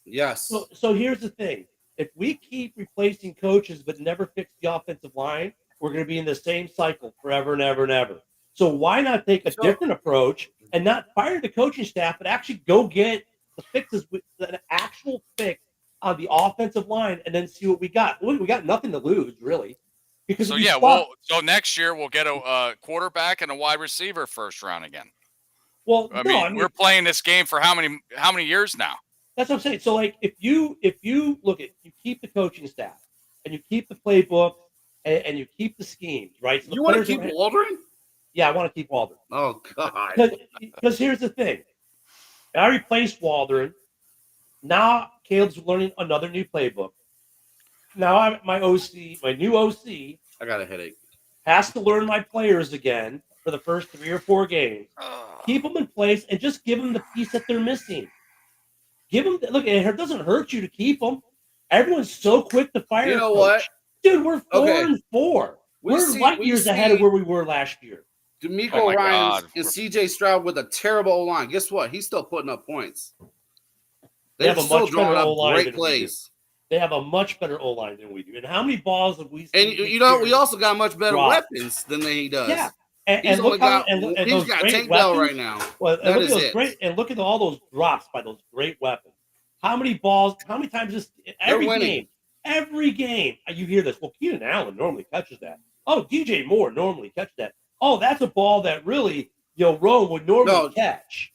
C: yes.
E: So here's the thing. If we keep replacing coaches but never fix the offensive line, we're going to be in the same cycle forever and ever and ever. So why not take a different approach and not fire the coaching staff, but actually go get the fixes with an actual fix on the offensive line and then see what we got. We got nothing to lose, really. Because
B: so next year we'll get a quarterback and a wide receiver first round again.
E: Well,
B: I mean, we're playing this game for how many years now?
E: That's what I'm saying. So, like, if you look at, you keep the coaching staff and you keep the playbook and you keep the schemes, right? So
C: you want to keep Waldron?
E: Yeah, I want to keep Waldron.
C: Oh God!
E: Because here's the thing: I replaced Waldron. Now Caleb's learning another new playbook. Now my new OC,
C: I got a headache.
E: Has to learn my players again for the first 3 or 4 games. Keep them in place and just give them the piece that they're missing. Give them. Look, it doesn't hurt you to keep them. Everyone's so quick to fire.
C: You know what,
E: dude? We're 4-4. We're light years ahead of where we were last year.
C: D'Amico Ryans and C.J. Stroud with a terrible O-line. Guess what? He's still putting up points.
E: They have a much better O-line
C: great
E: than
C: plays.
E: They have a much better O-line than we do. And how many balls have we seen?
C: And we also got much better weapons than he does.
E: Yeah.
C: He's got Tank Bell right now.
E: Well, look at all those drops by those great weapons. How many balls? How many times every game you hear this? Well, Keenan Allen normally catches that. Oh, DJ Moore normally catches that. Oh, that's a ball that really Rome would normally catch.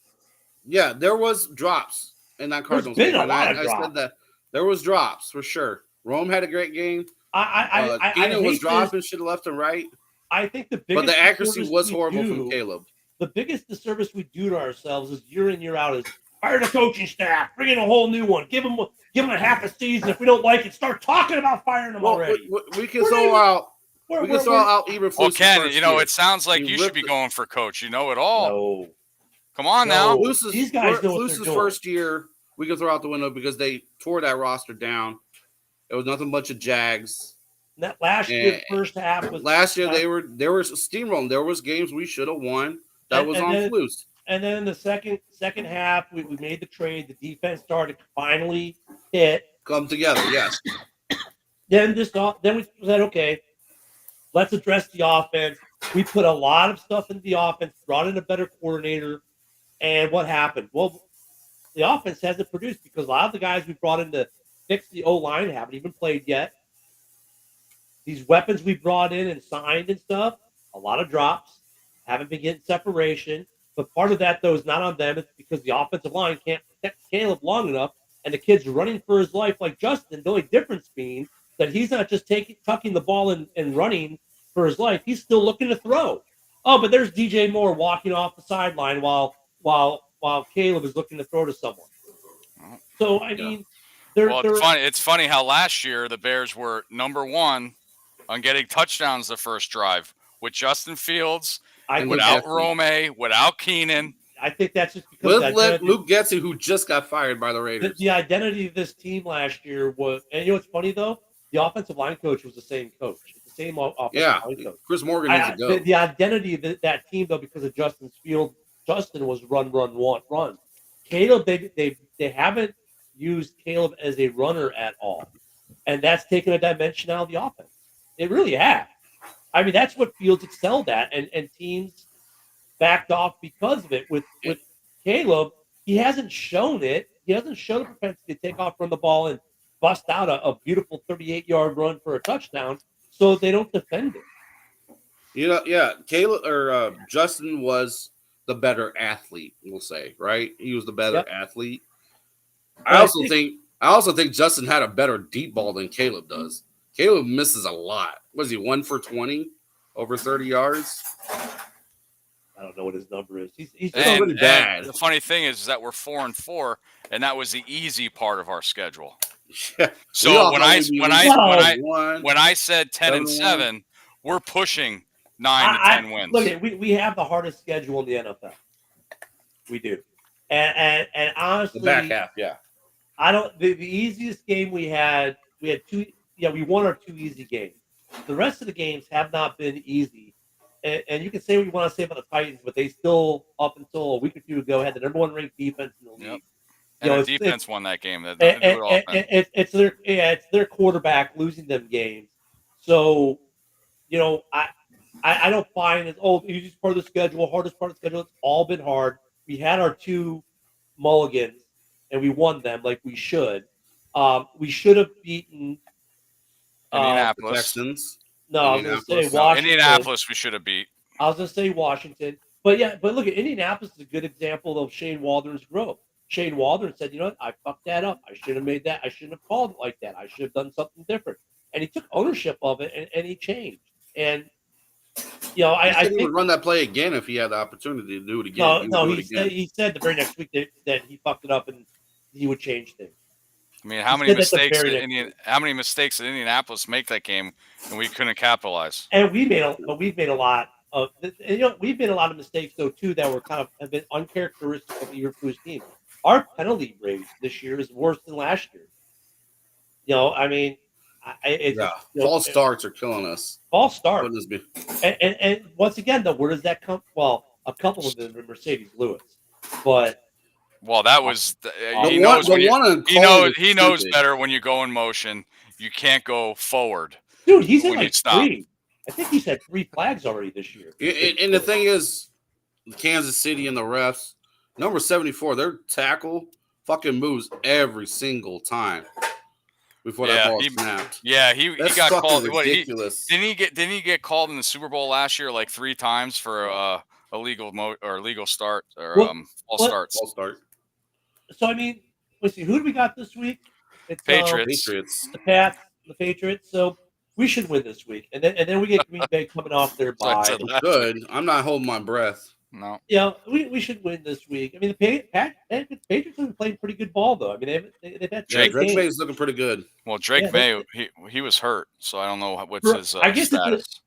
C: Yeah, there was drops in that Cardinals game. I said that there was drops for sure. Rome had a great game. Keenan was dropping shit left and right.
E: I think the biggest,
C: but the accuracy was horrible from Caleb.
E: The biggest disservice we do to ourselves is year in, year out is fire the coaching staff, bring in a whole new one, give them a half a season. If we don't like it, start talking about firing them already.
C: We can throw out Eberflus.
B: Well, Ken, it sounds like you should be going for coach. You know it all.
E: No.
B: Come on now.
E: These guys know what they're doing.
C: First year, we can throw out the window because they tore that roster down. It was nothing but Jags.
E: That last year, first half was.
C: Last year they were steamrolling. There was games we should have won. That was on Flus.
E: And then in the second half, we made the trade. The defense started to finally
C: come together. Yes.
E: Then we said, okay, let's address the offense. We put a lot of stuff into the offense, brought in a better coordinator, and what happened? Well, the offense hasn't produced because a lot of the guys we brought in to fix the O-line haven't even played yet. These weapons we brought in and signed and stuff, a lot of drops, haven't been getting separation. But part of that, though, is not on them. It's because the offensive line can't protect Caleb long enough, and the kid's running for his life like Justin. The only difference being that he's not just tucking the ball and running for his life. He's still looking to throw. Oh, but there's DJ Moore walking off the sideline while Caleb is looking to throw to someone. So, I mean,
B: it's funny how last year the Bears were number 1 on getting touchdowns the first drive with Justin Fields, without Rome, without Keenan.
E: I think that's just because
C: Luke Getsy, who just got fired by the Raiders.
E: The identity of this team last year was, and you know what's funny though, the offensive line coach was the same coach, the same offensive line coach.
C: Chris Morgan needs to go.
E: The identity of that team though, because of Justin's field, Justin was run. Caleb, they haven't used Caleb as a runner at all, and that's taken a dimension out of the offense. It really has. I mean, that's what Fields excelled at, and teams backed off because of it. With Caleb, he hasn't shown it. He hasn't shown a propensity to take off from the ball and bust out a beautiful 38-yard run for a touchdown, so they don't defend it.
C: Caleb or Justin was the better athlete, we'll say, right? He was the better athlete. I also think Justin had a better deep ball than Caleb does. Caleb misses a lot. Was he 1 for 20 over 30 yards?
E: I don't know what his number is. He's
C: And-
B: And
C: bad.
B: the funny thing is that we're 4-4, and that was the easy part of our schedule.
C: Yeah.
B: So
C: We all
B: when
C: thought
B: I
C: we'd be
B: when
C: losing
B: I
C: 5-1.
B: when I said 10 and
C: 7-1.
B: 7, we're pushing 9 to 10 wins.
E: Look at we have the hardest schedule in the NFL. We do, and honestly,
C: the back half, yeah.
E: I don't. The easiest game we had two. Yeah, we won our 2 easy games. The rest of the games have not been easy, and you can say what you want to say about the Titans, but they still, up until a week or two ago, had the number 1 ranked defense in the league.
B: Yep.
E: You know,
B: And the defense won that game.
E: It's their quarterback losing them games. So, you know, I don't find it. Oh, easiest part of the schedule, hardest part of the schedule. It's all been hard. We had our 2 mulligans, and we won them like we should. We should have beaten
B: Indianapolis.
C: Texans.
E: No, I was going to say
C: Indianapolis.
B: No,
E: Washington.
B: Indianapolis we should have beat.
E: I was going to say Washington. But look at Indianapolis is a good example of Shane Waldron's growth. Shane Waldron said, you know what, I fucked that up. I should have made that. I shouldn't have called it like that. I should have done something different. And he took ownership of it, and he changed. And, you know, I
C: he
E: think
C: would run that play again if he had the opportunity to do it again.
E: he said the very next week that he fucked it up and he would change things.
B: I mean, how many mistakes did Indianapolis make that game, and we couldn't capitalize?
E: And we've made a lot of, and, you know, we've made a lot of mistakes though too that were have been uncharacteristic of the Eberflus team. Our penalty rate this year is worse than last year. You know, I mean,
C: false starts are killing us.
E: False start. And once again, though, where does that come? Well, a couple of them are Mercedes Lewis, but.
B: Well, that was he knows better when you go in motion. You can't go forward.
E: Dude, he's in like 3. I think he's had 3 flags already this year.
C: And the thing is, Kansas City and the refs, number 74, their tackle fucking moves every single time before that ball snapped.
B: Yeah, he got called.
C: Ridiculous.
B: Didn't he get called in the Super Bowl last year like 3 times for illegal start or false starts?
C: False start.
E: So I mean, let's see, who do we got this week? It's
C: Patriots.
E: The Pats, the Patriots. So we should win this week, and then we get Green Bay coming off their bye.
C: Good. I'm not holding my breath.
B: No.
E: Yeah, we should win this week. I mean, the Patriots have been playing pretty good ball though. I mean, they've had
C: Drake May's looking pretty good.
B: Well, Drake May he was hurt, so I don't know what's his status.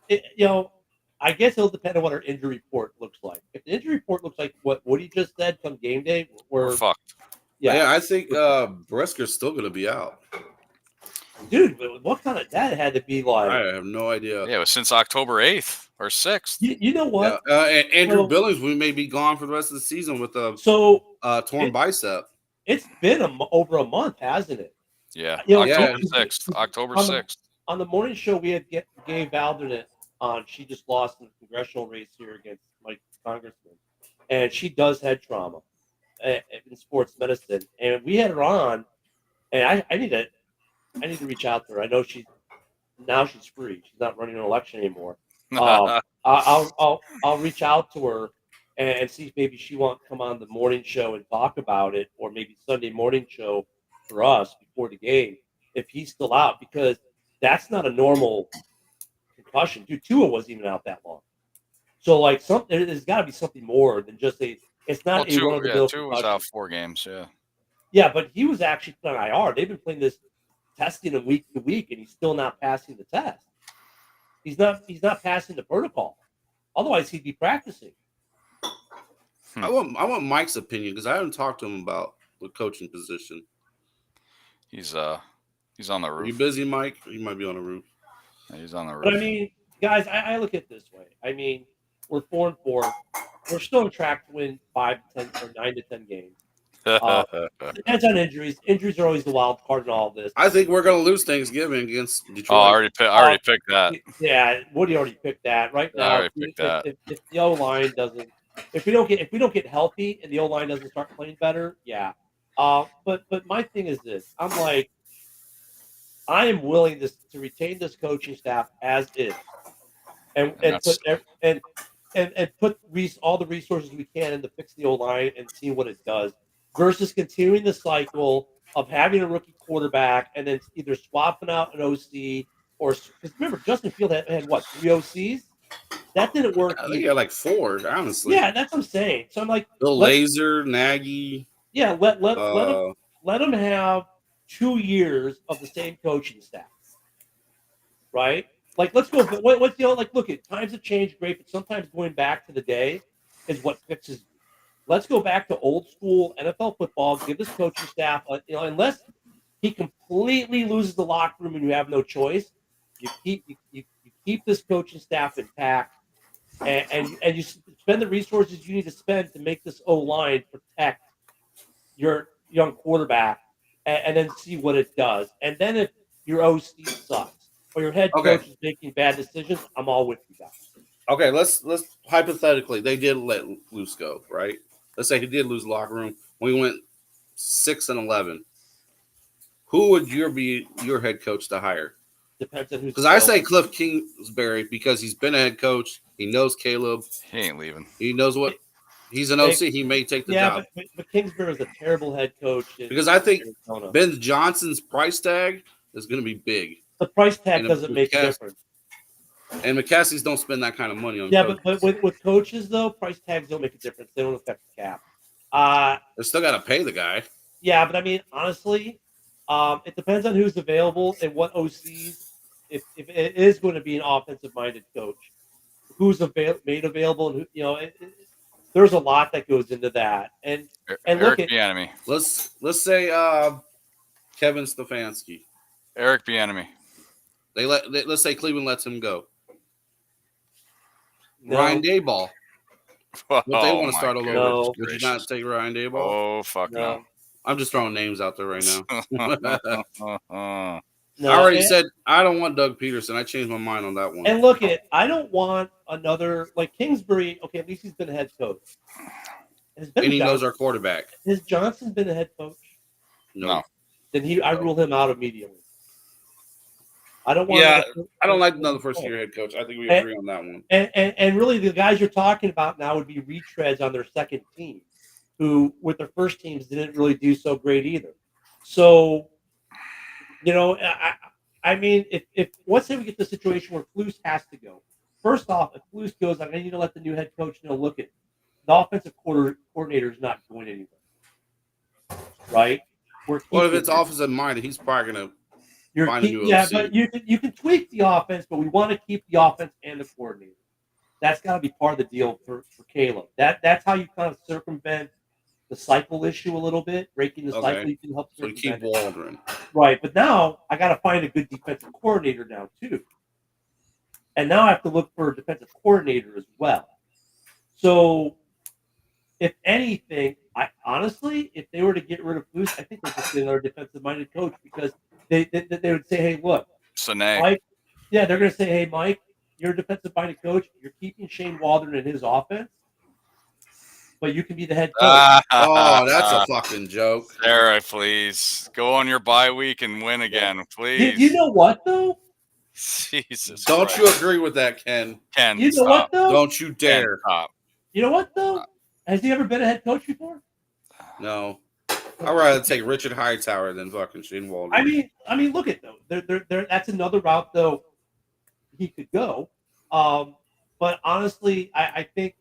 E: You know. I guess it'll depend on what our injury report looks like. If the injury report looks like what Woody just said come game day, we're
B: fucked.
C: Yeah, I think Brisker's still going to be out.
E: Dude, what kind of that had to be like?
C: I have no idea.
B: Yeah, it was since October 8th or 6th.
E: You know what?
C: Yeah. And Andrew Billings, we may be gone for the rest of the season with a torn bicep.
E: It's been over a month, hasn't it?
B: Yeah,
E: you know,
B: October 6th.
E: On the morning show, we had Gabe Valdernet on. She just lost in the congressional race here against Mike Congressman, and she does head trauma in sports medicine. And we had her on, and I need to reach out to her. I know she's free. She's not running an election anymore. I'll reach out to her and see if maybe she wants to come on the morning show and talk about it, or maybe Sunday morning show for us before the game if he's still out, because that's not a normal concussion. Dude, Tua wasn't even out that long. So like there's got to be something more than just it's not a run-of-the-mill
B: Tua was out 4 games.
E: Yeah, but he was actually put on IR. They've been playing this testing him week to week, and he's still not passing the test. He's not passing the protocol. Otherwise, he'd be practicing.
C: I want Mike's opinion because I haven't talked to him about the coaching position.
B: He's on the roof.
C: Are you busy, Mike? He might be on the roof.
B: Yeah, he's on the roof.
E: But I mean, guys, I look at it this way. I mean, we're 4-4. We're still on track to win 5 to 10 or 9 to 10 games. Depends on injuries. Injuries are always the wild card in all of this.
C: I think we're going to lose Thanksgiving against Detroit.
B: Oh, I already picked that.
E: Yeah, Woody already picked that. Right now,
B: I already picked that.
E: If the O line doesn't, if we don't get healthy and the O line doesn't start playing better, yeah. But my thing is this: I am willing to retain this coaching staff as is, and put all the resources we can in to fix the O line and see what it does, versus continuing the cycle of having a rookie quarterback and then either swapping out an OC or, because remember, Justin Field had what, 3 OCs? That didn't work.
C: I think he had like 4, honestly.
E: Yeah, that's what I'm saying. So I'm like,
C: Bill Lazor, Nagy.
E: yeah, let him have 2 years of the same coaching staff, right? Like, let's go. What's like? Look, at times have changed, great, but sometimes going back to the day is what fixes. Let's go back to old school NFL football. Give this coaching staff, unless he completely loses the locker room and you have no choice, you keep this coaching staff intact, and you spend the resources you need to spend to make this O-line protect your young quarterback, and then see what it does. And then if your OC sucks or your head coach is making bad decisions, I'm all with you guys.
C: Okay, let's hypothetically, they did let Luce go, right? Let's say he did lose the locker room. We went 6-11. Who would be your head coach to hire?
E: Depends on who's.
C: Because I say Cliff Kingsbury because he's been a head coach. He knows Caleb.
B: He ain't leaving.
C: He knows what. He's an OC. He may take the job.
E: But Kingsbury is a terrible head coach.
C: Because I think Ben Johnson's price tag is going to be big.
E: The price tag doesn't make a difference.
C: And McCaskey's don't spend that kind of money on.
E: Yeah, but with coaches though, price tags don't make a difference. They don't affect the cap.
C: They still got to pay the guy.
E: Yeah, but I mean, honestly, it depends on who's available and what OCs. If it is going to be an offensive-minded coach, who's made available, and who, there's a lot that goes into that. And
B: Eric Bieniemy.
C: Let's say Kevin Stefanski.
B: Eric Bieniemy.
C: Let's say Cleveland lets him go.
E: No.
C: Ryan Daboll. What they want to start all over?
E: No.
C: Would you not take Ryan Daboll?
B: Oh fuck no.
C: I'm just throwing names out there right now.
E: No,
C: I already said I don't want Doug Peterson. I changed my mind on that one.
E: And look at, I don't want another like Kingsbury. Okay, at least he's been a head coach. And
C: he knows our quarterback.
E: Has Johnson been a head coach?
C: No.
E: Then I rule him out immediately. I don't want.
C: Yeah, I don't like another first-year head coach. I think we agree on that one.
E: And really, the guys you're talking about now would be retreads on their second team, who with their first teams didn't really do so great either. So, I mean, if let's say we get the situation where Flus has to go. First off, if Flus goes, I need to let the new head coach know. Look, at the offensive coordinator is not going anywhere, right?
C: Well, if it's offensive minded, he's probably going to.
E: But you can tweak the offense, but we want to keep the offense and the coordinator. That's got to be part of the deal for Caleb. That's how you kind of circumvent the cycle issue a little bit, breaking the cycle. You can help.
C: So you keep Waldron.
E: Right, but now I got to find a good defensive coordinator now too, and now I have to look for a defensive coordinator as well. So, if anything, I honestly, if they were to get rid of Flus, I think they'd just get another defensive-minded coach because they would say, "Hey, look, Mike." Yeah, they're going to say, "Hey, Mike, you're a defensive-minded coach. You're keeping Shane Waldron in his offense, but you can be the head coach."
C: Oh, that's a fucking joke.
B: Sarah, please go on your bye week and win again, please.
E: You know what though?
B: Jesus.
C: Don't
B: Christ.
C: you agree with that, Ken?
B: Ken,
E: You know what though?
C: Don't you dare.
B: Stop.
E: You know what though? Has he ever been a head coach before?
C: No. I'd rather take Richard Hightower than fucking Shane Waldron.
E: I mean, look at though. That's another route though he could go. But honestly, I think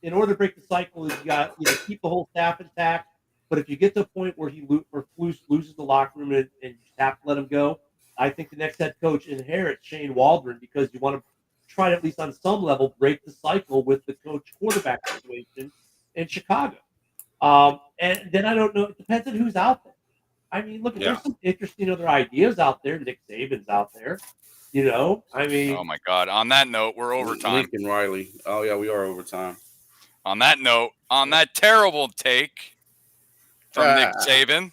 E: in order to break the cycle, you got keep the whole staff intact. But if you get to a point where Flus loses the locker room and you have to let him go, I think the next head coach inherits Shane Waldron because you want to try to at least on some level break the cycle with the coach quarterback situation in Chicago. And then I don't know. It depends on who's out there. I mean, look, there's some interesting other ideas out there. Nick Saban's out there. I mean.
B: Oh my God! On that note, we're overtime.
C: Lincoln Riley. Oh yeah, we are overtime.
B: On that note, on that terrible take from Nick Saban.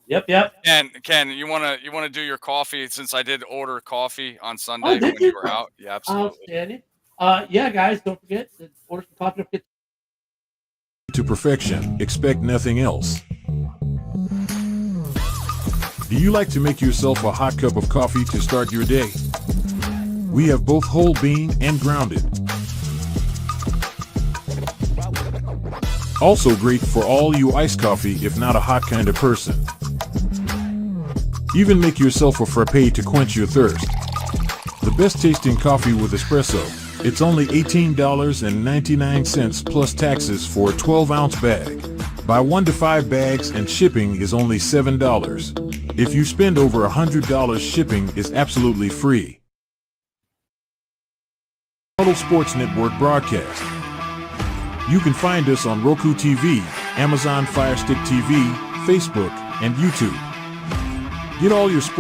E: Yep.
B: And Ken, you wanna do your coffee since I did order coffee on Sunday when you were out? Yeah, absolutely.
E: Outstanding. Yeah, guys, don't forget to order some coffee. Don't forget
A: to perfection, expect nothing else. Do you like to make yourself a hot cup of coffee to start your day? We have both whole bean and grounded. Also great for all you iced coffee if not a hot kind of person. Even make yourself a frappe to quench your thirst. The best tasting coffee with espresso, It's only $18.99 plus taxes for a 12-ounce bag. Buy 1 to 5 bags and shipping is only $7. If you spend over $100, shipping is absolutely free. Total Sports Network broadcast. You can find us on Roku TV, Amazon Fire Stick TV, Facebook, and YouTube. Get all your sports